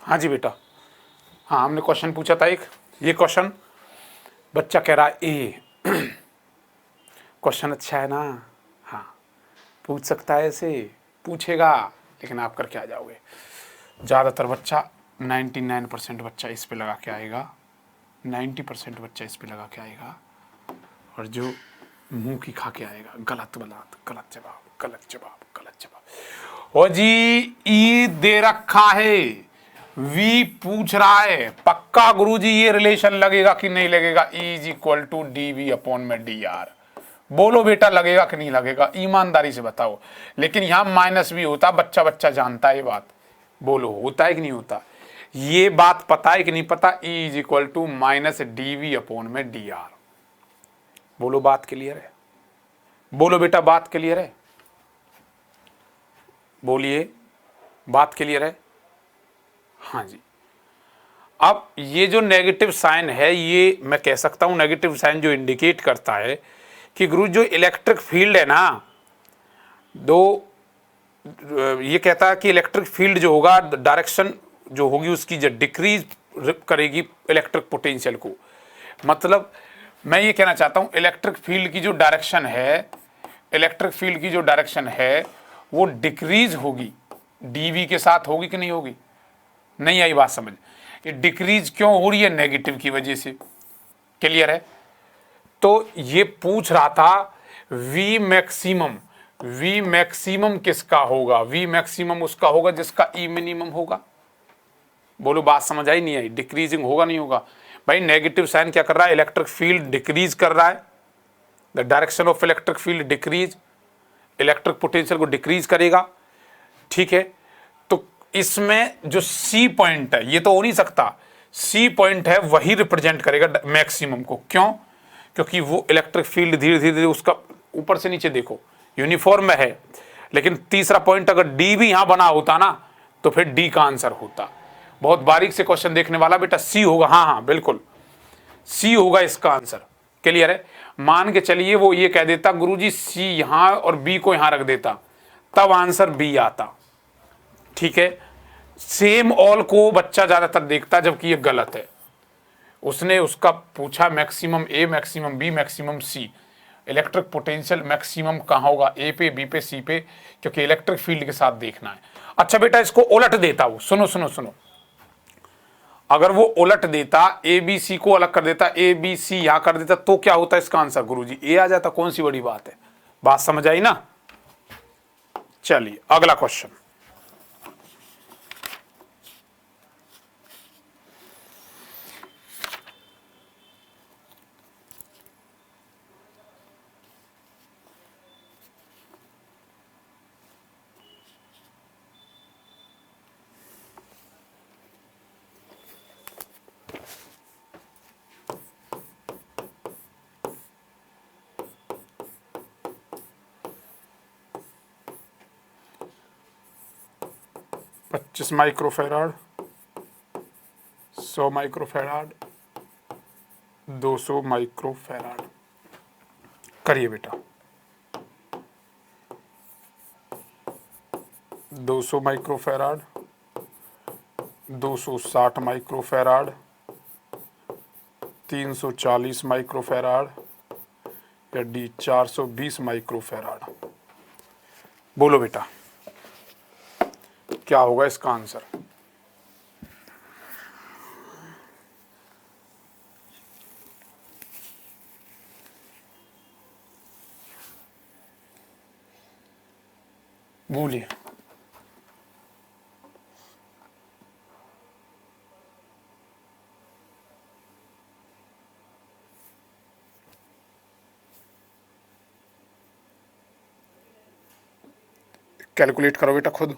हाँ जी बेटा, हाँ हमने क्वेश्चन पूछा था एक, ये क्वेश्चन बच्चा कह रहा है ए। क्वेश्चन अच्छा है ना, हाँ पूछ सकता है, ऐसे पूछेगा, लेकिन आप करके आ जाओगे। ज़्यादातर बच्चा 99% बच्चा इस पे लगा के आएगा, 90% बच्चा इस पे लगा के आएगा, और जो मुंह की खा के आएगा गलत गलत गलत जवाब गलत जवाब गलत जवाब। और जी ई दे रखा है, वी पूछ रहा है, पक्का गुरुजी ये रिलेशन लगेगा कि नहीं लगेगा, E is equal to d we upon में डी आर। बोलो बेटा लगेगा कि नहीं लगेगा, ईमानदारी से बताओ। लेकिन यहाँ माइनस भी होता, बच्चा बच्चा जानता है ये बात। बोलो होता है कि नहीं होता, ये बात पता है कि नहीं पता, E is equal to minus d we upon में डी आर। बोलो बात क्लियर है, बोलो बेटा बात क्लियर है, बोलिए बात क्लियर है। हाँ जी, अब ये जो नेगेटिव साइन है, ये मैं कह सकता हूं नेगेटिव साइन जो इंडिकेट करता है कि गुरु जो इलेक्ट्रिक फील्ड है ना, ये कहता है कि इलेक्ट्रिक फील्ड जो होगा, डायरेक्शन जो होगी उसकी जो डिक्रीज करेगी इलेक्ट्रिक पोटेंशियल को। मतलब मैं ये कहना चाहता हूं इलेक्ट्रिक फील्ड की जो डायरेक्शन है, इलेक्ट्रिक फील्ड की जो डायरेक्शन है वो डिक्रीज होगी, डीवी के साथ होगी कि नहीं होगी। नहीं आई बात समझ। ये डिक्रीज क्यों हो रही है, नेगेटिव की वजह से। क्लियर है। तो ये पूछ रहा था वी मैक्सिमम, वी मैक्सिमम किसका होगा, वी मैक्सिमम उसका होगा जिसका ई मिनिमम होगा। बोलो बात समझ आई नहीं आई, डिक्रीजिंग होगा नहीं होगा। भाई नेगेटिव साइन क्या कर रहा है, इलेक्ट्रिक फील्ड डिक्रीज कर रहा है, the direction of electric field decrease, electric potential को डिक्रीज करेगा। ठीक है, तो इसमें जो सी पॉइंट है ये तो हो नहीं सकता, सी पॉइंट है वही रिप्रेजेंट करेगा मैक्सिमम को। क्यों? क्योंकि वो इलेक्ट्रिक फील्ड धीरे धीरे उसका ऊपर से नीचे देखो यूनिफॉर्म में है। लेकिन तीसरा पॉइंट अगर डी भी यहां बना होता ना तो फिर डी का आंसर होता। बहुत बारीक से क्वेश्चन देखने वाला बेटा सी होगा। हाँ हाँ बिल्कुल सी होगा इसका आंसर। क्लियर है। मान के चलिए वो ये कह देता गुरुजी सी यहां और बी को यहां रख देता, तब आंसर बी आता। ठीक है, सेम ऑल को बच्चा ज्यादातर देखता जबकि ये गलत है। उसने उसका पूछा maximum A, maximum B, maximum C, electric potential maximum कहाँ होगा, ए पे, बी पे, सी पे, क्योंकि इलेक्ट्रिक फील्ड के साथ देखना है। अच्छा बेटा इसको उलट देता वो, सुनो सुनो सुनो, अगर वो उलट देता, ए बी सी को अलग कर देता, ए बी सी यहां कर देता, तो क्या होता इसका आंसर गुरुजी, ए आ जाता। कौन सी बड़ी बात है, बात समझ आई ना। चलिए अगला क्वेश्चन, पच्चीस माइक्रोफेराड, 100 माइक्रोफेराड, 200 माइक्रोफेराड। करिए बेटा, 200 माइक्रोफेराड, 260 माइक्रोफेराड, 340 माइक्रोफेराड या डी 420 माइक्रोफेराड। बोलो बेटा क्या होगा इसका आंसर। बोलिए। कैलकुलेट करो बेटा खुद।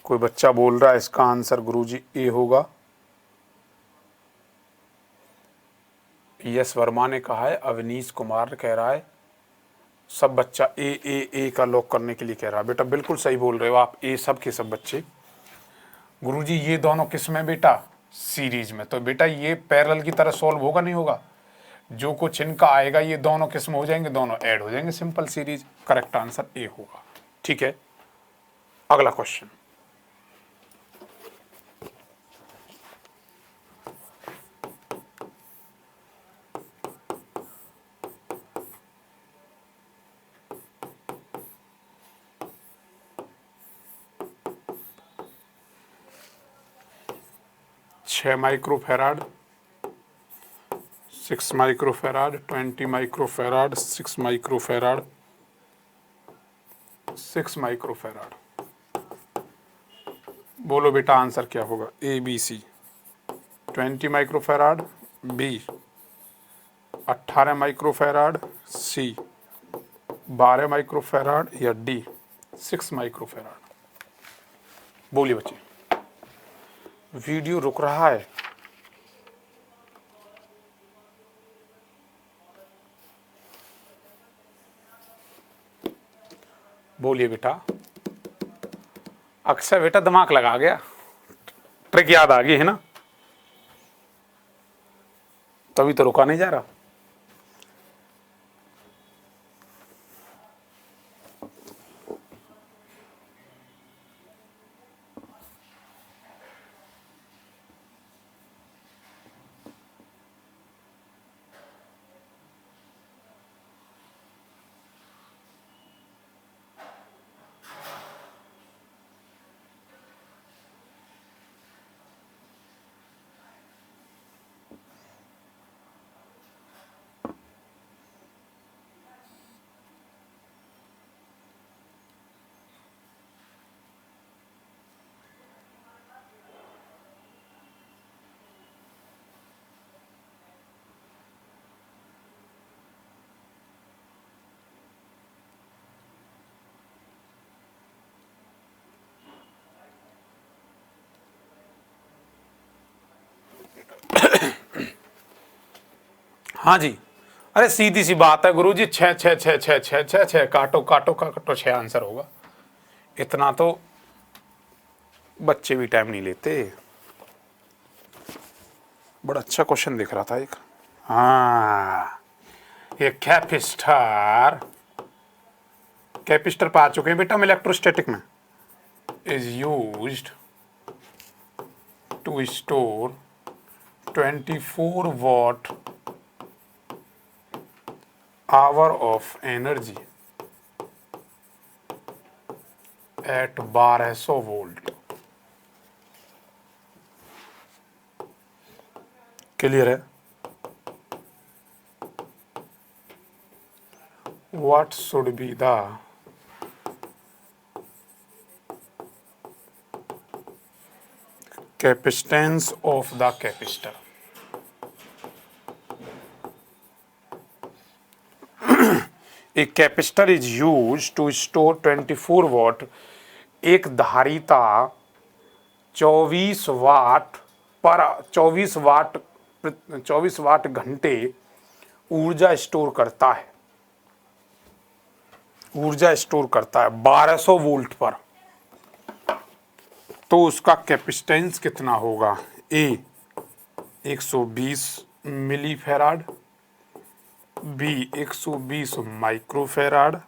कोई बच्चा बोल रहा है इसका आंसर गुरुजी ए होगा। यस वर्मा ने कहा है, अवनीश कुमार कह रहा है, सब बच्चा ए का लॉक करने के लिए कह रहा है। बेटा बिल्कुल सही बोल रहे हो आप, ए सब के सब बच्चे। गुरुजी ये दोनों किस में बेटा, सीरीज में। तो बेटा ये पैरेलल की तरह सॉल्व होगा नहीं होगा, जो कुछ इनका आएगा ये दोनों किस में हो जाएंगे, दोनों ऐड हो जाएंगे, simple series. Correct answer A होगा। ठीक है अगला क्वेश्चन, छः microfarad, 6 microfarad, 20 microfarad, 6 microfarad, 6 microfarad. बोलो बेटा आंसर क्या होगा, A B C. 20 microfarad, B 18 microfarad, C 12 microfarad या डी 6 माइक्रोफेराड। बोलिए बच्चे, वीडियो रुक रहा है। बोलिए बेटा। अक्षय बेटा दिमाग लगा गया, ट्रिक याद आ गई है ना, तभी तो रुका नहीं जा रहा। हाँ जी, अरे सीधी सी बात है गुरुजी, छः छः छः छः छः छः छः, काटो काटो काटो, छः आंसर होगा। इतना तो बच्चे भी टाइम नहीं लेते। बड़ा अच्छा क्वेश्चन दिख रहा था एक। हाँ, ये कैपेसिटर, कैपेसिटर पे आ चुके हैं बेटा हम इलेक्ट्रोस्टैटिक में। Is used to store 24 watt hour of energy at 1200 volt. Clear है? What should be the capacitance of the capacitor? A capacitor is used to store 24 watt। एक धारिता 24 वाट पर 24 वाट घंटे ऊर्जा स्टोर करता है। ऊर्जा स्टोर करता है 1200 वोल्ट पर। तो उसका कैपेसिटेंस कितना होगा? ए 120 मिली फैराड, बी 120 माइक्रोफैराड,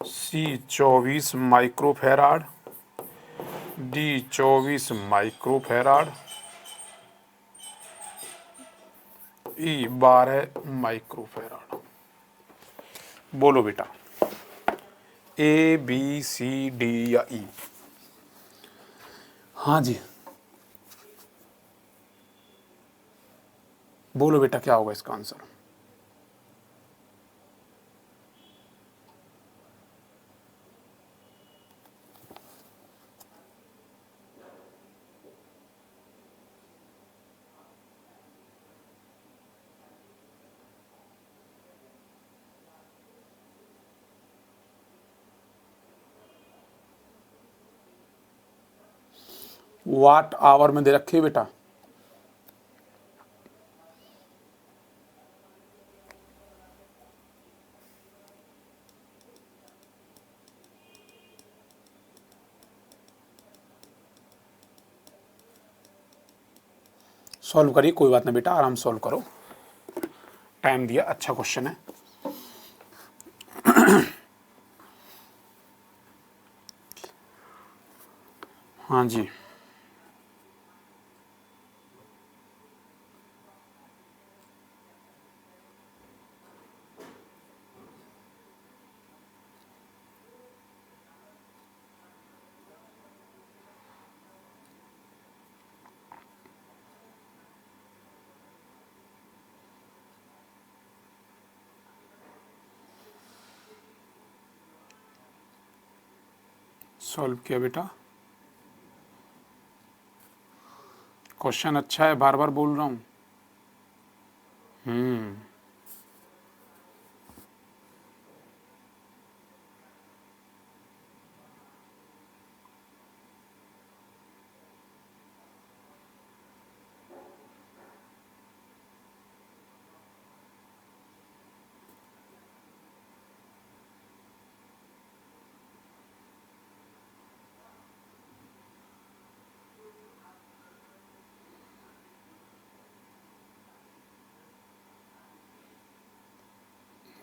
सी 24 माइक्रोफैराड, डी 24 माइक्रोफैराड, ई 12 माइक्रोफैराड। बोलो बेटा, ए बी सी डी या ई? हाँ जी, बोलो बेटा क्या होगा इसका आंसर? वाट आवर में दे रखे बेटा। सॉल्व करिए, कोई बात नहीं बेटा, आराम सॉल्व करो, टाइम दिया, अच्छा क्वेश्चन है। हाँ जी, सॉल्व किया बेटा, क्वेश्चन अच्छा है, बार बार बोल रहा हूँ।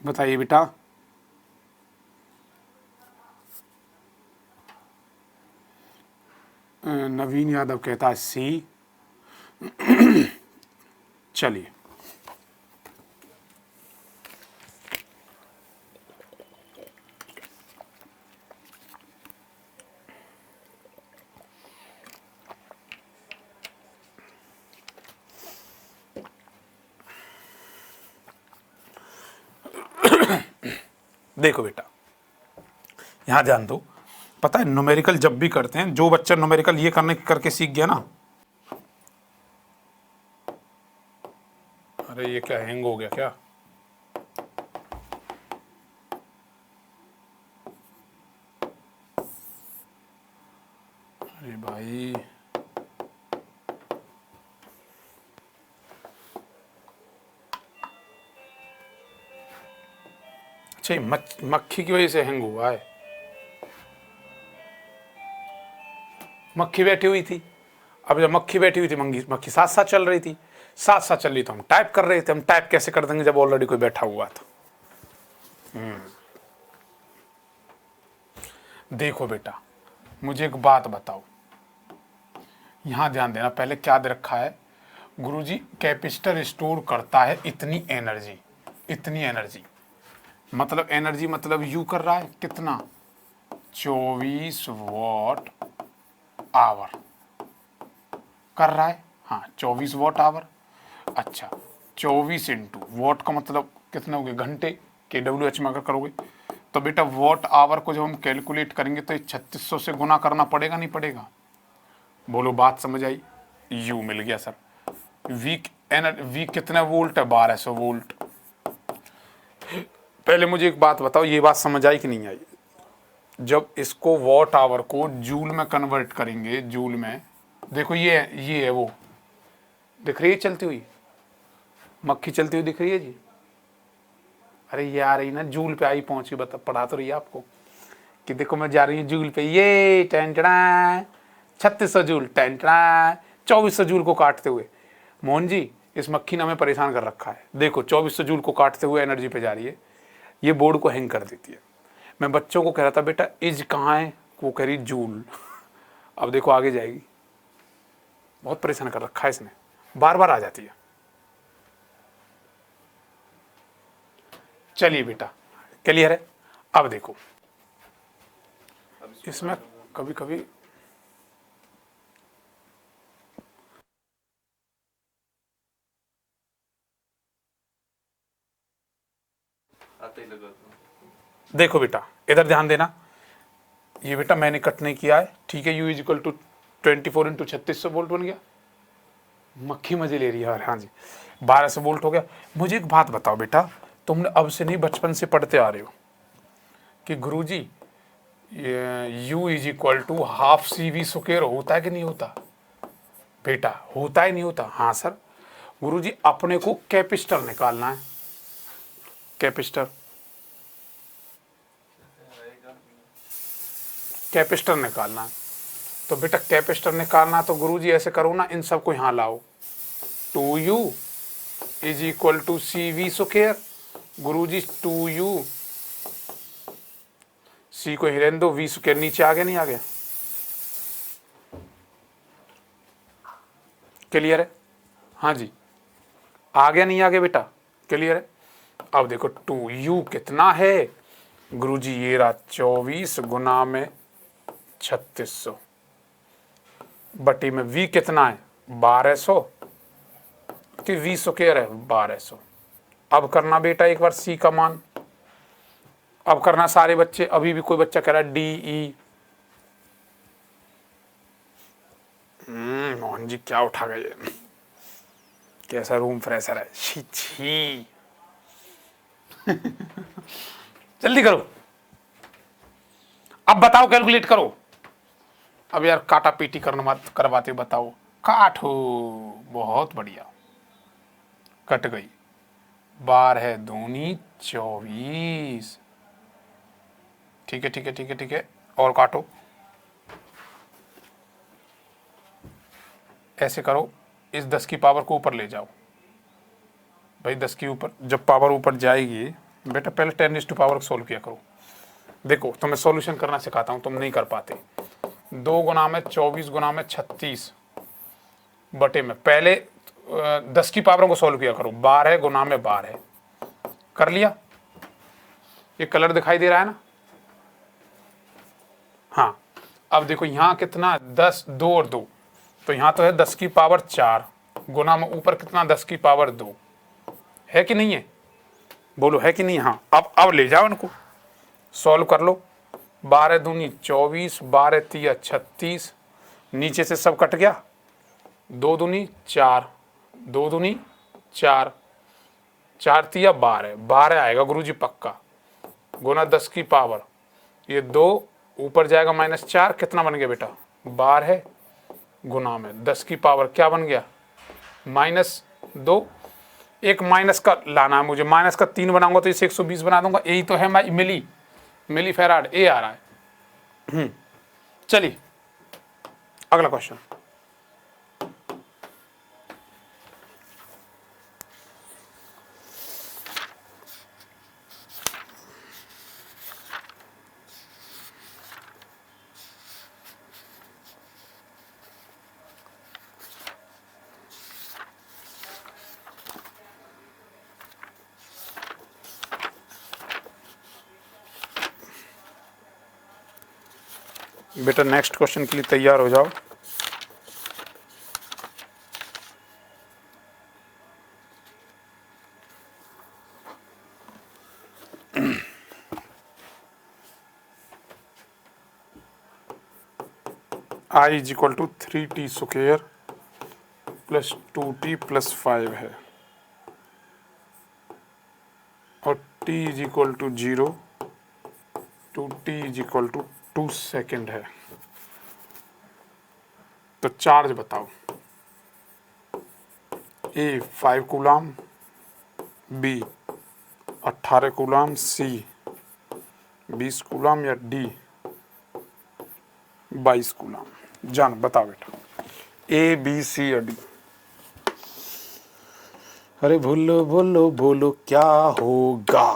बताइए बेटा। नवीन यादव कहता है सी। चलिए, देखो बेटा, यहां ध्यान दो। पता है न्यूमेरिकल जब भी करते हैं, जो बच्चा न्यूमेरिकल ये करने करके सीख गया ना, अरे ये क्या हैंग हो गया क्या? अरे भाई, अच्छा, मक्खी की वजह से हैंग हुआ है। मक्खी बैठी हुई थी। अब जब मक्खी बैठी हुई थी, मक्खी साथ साथ चल रही थी, साथ साथ चल रही तो हम टाइप कर रहे थे। हम टाइप कैसे कर देंगे जब ऑलरेडी कोई बैठा हुआ था। देखो बेटा, मुझे एक बात बताओ, यहां ध्यान देना। पहले क्या दे रखा है गुरुजी, कैपेसिटर स्टोर करता है इतनी एनर्जी, इतनी एनर्जी। मतलब एनर्जी मतलब यू कर रहा है कितना, 24 वॉट आवर कर रहा है। हाँ 24 वॉट आवर। अच्छा 24 इंटू वॉट का मतलब कितने हो गए घंटे, KWH में अगर करोगे तो बेटा वॉट आवर को जब हम कैलकुलेट करेंगे तो 3600 से गुना करना पड़ेगा नहीं पड़ेगा। बोलो बात समझ आई। यू मिल गया सर। वी कितना वोल्ट है, 1200 वोल्ट। पहले मुझे एक बात बताओ, ये बात समझ आई कि नहीं आई। जब इसको वॉट आवर को जूल में कन्वर्ट करेंगे, जूल में, देखो ये है वो, दिख रही है चलती हुई मक्खी, चलती हुई दिख रही है जी। अरे ये आ रही ना जूल पे, आई पहुंची, बता पढ़ा तो रही है आपको कि देखो मैं जा रही हूँ जूल पे, ये टेंटड़ा 3600 जूल, टेंटड़ा 2400 जूल को काटते हुए। मोहन जी इस मक्खी ने हमें परेशान कर रखा है। देखो 2400 जूल को काटते हुए एनर्जी पे जा रही है, ये बोर्ड को हैंग कर देती है। मैं बच्चों को कह रहा था बेटा इज कहाँ है, वो कह रही जूल। अब देखो आगे जाएगी, बहुत परेशान कर रखा है इसने, बार बार आ जाती है। चलिए बेटा क्लियर है। अब देखो इसमें कभी कभी देखो बेटा इधर ध्यान देना, ये बेटा मैंने कट नहीं किया है, ठीक है। U is equal to 24 into 3600 volt बन गया। मक्खी मजे ले रही है। हाँ जी 1200 वोल्ट हो गया। मुझे एक बात बताओ बेटा, तुमने अब से नहीं बचपन से पढ़ते आ रहे हो कि गुरुजी U is equal to half CV square होता है कि नहीं होता। बेटा होता है नहीं होता। हाँ सर। गुरुजी अपने को कैपेसिटर निकालना है, कैपेसिटर, कैपेसिटर निकालना है। तो बेटा कैपेसिटर निकालना तो गुरुजी ऐसे करो ना, इन सबको यहाँ लाओ। 2U is equal to CV square. गुरुजी 2U, C को हिरन दो, V स्क्वायर नीचे आ गया नहीं आ गया। क्लियर है। हाँ जी आ गया नहीं आ गया बेटा, क्लियर है। अब देखो 2U कितना है गुरुजी, ये रहा 24 गुना में 3600 बटी में V कितना है 1200 कि V स्क्वायर है 1200। अब करना बेटा एक बार C का मान, अब करना सारे बच्चे। अभी भी कोई बच्चा कह रहा है DE। मोहन जी क्या उठा गए, कैसा रूम फ्रेशर है, छी छी। जल्दी करो, अब बताओ कैलकुलेट करो। अब यार काटा पीटी करना मत करवाते, बताओ काटो। बहुत बढ़िया, कट गई। 12 दूनी 24। ठीक है ठीक है ठीक है ठीक है, और काटो। ऐसे करो, इस 10 की पावर को ऊपर ले जाओ भाई। 10 की ऊपर जब पावर ऊपर जाएगी बेटा, पहले 10 टू पावर सोल्व किया करो। देखो तो मैं सॉल्यूशन करना सिखाता हूँ, तुम नहीं कर पाते। 2 गुना में 24 गुना में 36 बटे में, पहले 10 की पावरों को सोल्व किया करो। 12 गुना में 12 कर लिया। ये कलर दिखाई दे रहा है ना। हाँ अब देखो यहाँ कितना 10, 2 और 2, तो यहाँ तो है 10 की पावर 4 गुना में ऊपर कितना 10 की पावर 2 है कि नहीं है। बोलो है कि नहीं। हाँ अब ले जाओ इनको, सॉल्व कर लो। 12 दूनी 24, 12 तिया 36, नीचे से सब कट गया। 2 दूनी 4, 2 दूनी 4, 4 तिया 12, 12 आएगा गुरुजी पक्का, गुना 10 की पावर, ये 2 ऊपर जाएगा -4, कितना बन गया बेटा 12 गुना में 10 की पावर क्या बन गया -2। एक माइनस का लाना है मुझे, माइनस का 3 बनाऊंगा तो इसे 120 बना दूंगा। यही तो है मिली फैराड, ए आ रहा है। चलिए अगला क्वेश्चन, बेटा नेक्स्ट क्वेश्चन के लिए तैयार हो जाओ। I is equal to 3t square plus 2t plus 5 है और t is equal to 0 to t is equal to 2 second है। तो चार्ज बताओ। A 5 coulomb, B 18 coulomb, C 20 coulomb या D 22 कूलाम। जान बताओ बेटा, A B C या D। अरे बोलो बोलो बोलो क्या होगा।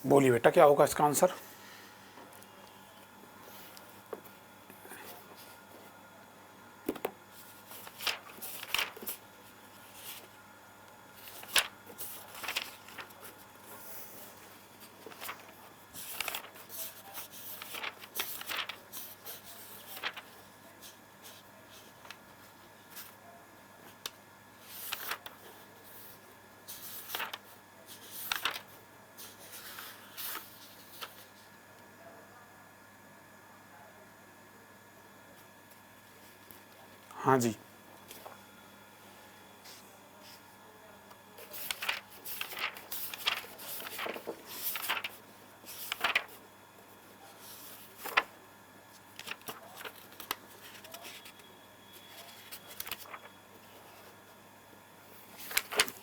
बोलिए बेटा क्या होगा इसका आंसर। हाँ जी,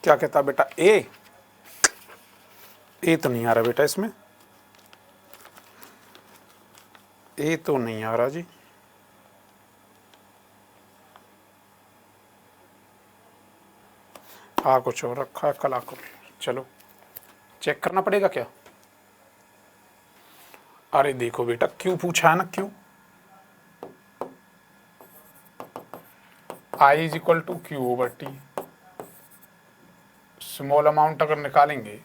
क्या कहता बेटा ए तो नहीं आ रहा बेटा, इसमें ए तो नहीं आ रहा जी। आ कुछ और रखा है, कला को चलो चेक करना पड़ेगा क्या। अरे देखो बेटा क्यों पूछा है ना, क्यों। I is equal to Q over T. Small amount अगर निकालेंगे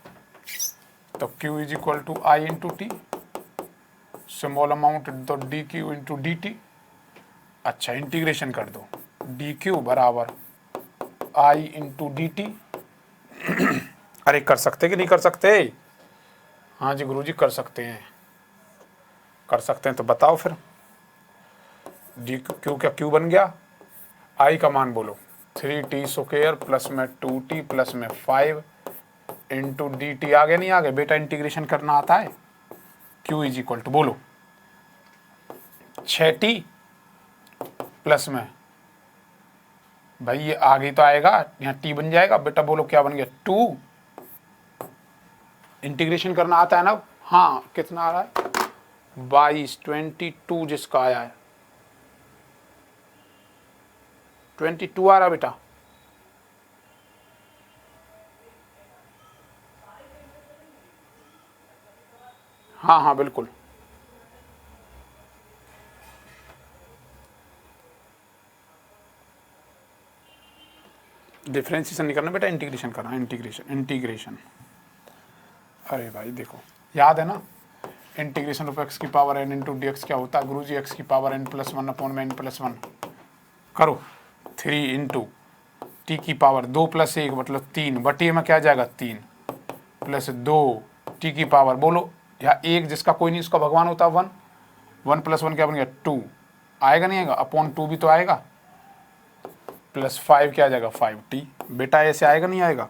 तो Q is equal to I into T, small amount तो D Q into D T. अच्छा इंटीग्रेशन कर दो, डी क्यू बराबर आई इंटू डी टी। अरे कर सकते कि नहीं कर सकते। हाँ जी गुरुजी कर सकते हैं, कर सकते हैं तो बताओ फिर। डी क्यू क्या क्यू बन गया, आई का मान बोलो 3t स्क्वायर प्लस में 2t प्लस में 5 इंटू डी टी। आगे नहीं आगे बेटा, इंटीग्रेशन करना आता है। q इज इक्वल टू बोलो 6t प्लस में, भाई ये आगे तो आएगा, यहाँ t बन जाएगा बेटा। बोलो क्या बन गया 2। इंटीग्रेशन करना आता है ना। हाँ कितना आ रहा है 22 22 जिसका आया है 22 आ रहा बेटा। हाँ हाँ बिल्कुल। डिफरेंशिएशन नहीं करना बेटा, इंटीग्रेशन करना। इंटीग्रेशन अरे भाई देखो याद है ना, इंटीग्रेशन ऑफ एक्स की power n into d x क्या होता है गुरुजी, एक्स की पावर एन प्लस 1 अपॉन में एन प्लस 1 करो 3 इंटू टी की पावर 2 प्लस 1 मतलब 3 बटे में क्या जाएगा 3 प्लस 2 टी की पावर बोलो या 1 जिसका कोई नहीं उसका भगवान होता 1 1 प्लस 1 क्या बन गया 2 आएगा नहीं आएगा, अपॉन 2 भी तो आएगा, प्लस 5 क्या आ जाएगा 5t। बेटा ऐसे आएगा नहीं आएगा।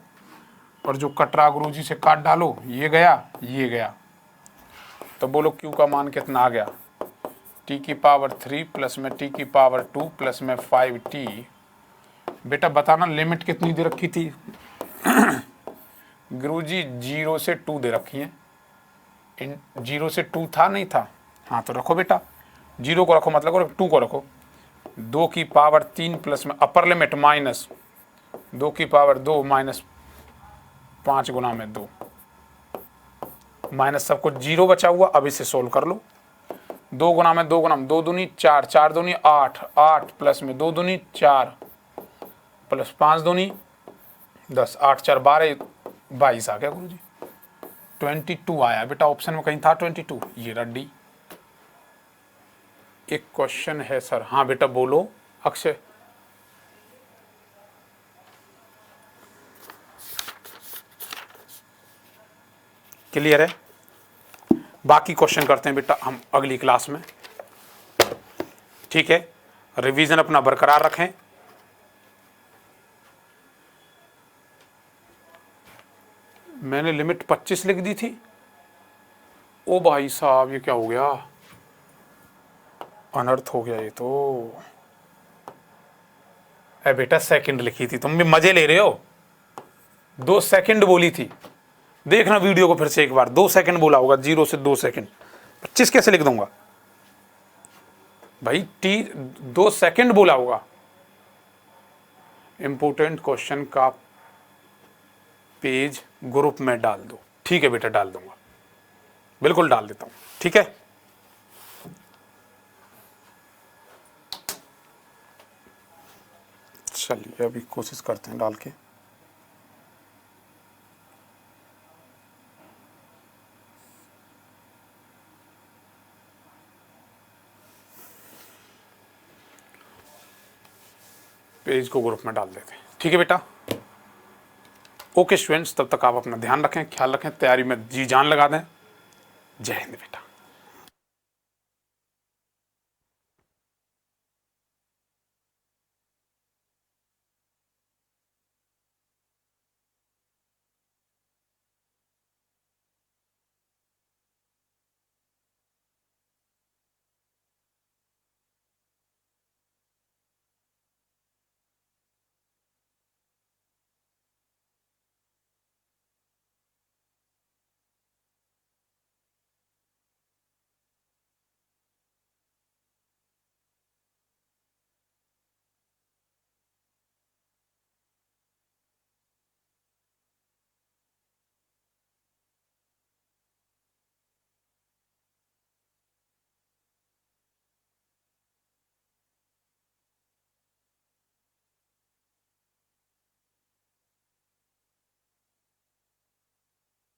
और जो कटरा गुरुजी से काट डालो, ये गया तो बोलो q का मान कितना आ गया t की पावर 3 प्लस में t की पावर 2 प्लस में 5t बेटा बताना लिमिट कितनी दे रखी थी? गुरुजी 0 से 2 दे रखी है। 0 से 2 था नहीं था? हाँ तो रखो बेटा, 0 को रखो मतलब 2 को रखो। 2 की पावर 3 प्लस में अपर लिमिट माइनस 2 की पावर 2 माइनस 5 गुना में 2 माइनस सब कुछ 0 बचा हुआ। अब इसे सोल्व कर लो। 2 गुना में 2 गुना में 2 दूनी 4, 4 दूनी 8, 8 प्लस में 2 दूनी 4 प्लस 5 दूनी 10, 8 4 12, 22 आ गया गुरुजी। 22 आया बेटा, ऑप्शन में कहीं था 22, ये रड्डी। एक क्वेश्चन है सर। हाँ बेटा बोलो अक्षय। क्लियर है? बाकी क्वेश्चन करते हैं बेटा हम अगली क्लास में, ठीक है? रिवीजन अपना बरकरार रखें। मैंने लिमिट 25 लिख दी थी। ओ भाई साहब ये क्या हो गया? अनर्थ हो गया ये तो। अरे बेटा सेकंड लिखी थी, तुम भी मजे ले रहे हो। 2 सेकंड बोली थी। देखना वीडियो को फिर से एक बार, 2 सेकंड बोला होगा, 0 से 2 सेकंड। 25 कैसे लिख दूंगा भाई? 2 सेकंड बोला होगा। इंपोर्टेंट क्वेश्चन का पेज ग्रुप में डाल दो। ठीक है बेटा डाल दूंगा, बिल्कुल डाल देता हूं, ठीक है? चलिए अभी कोशिश करते हैं डाल के। पेज को ग्रुप में डाल देते हैं, ठीक है बेटा? ओके स्टूडेंट्स, तब तक आप अपना ध्यान रखें, ख्याल रखें, तैयारी में जी जान लगा दें। जय हिंद बेटा।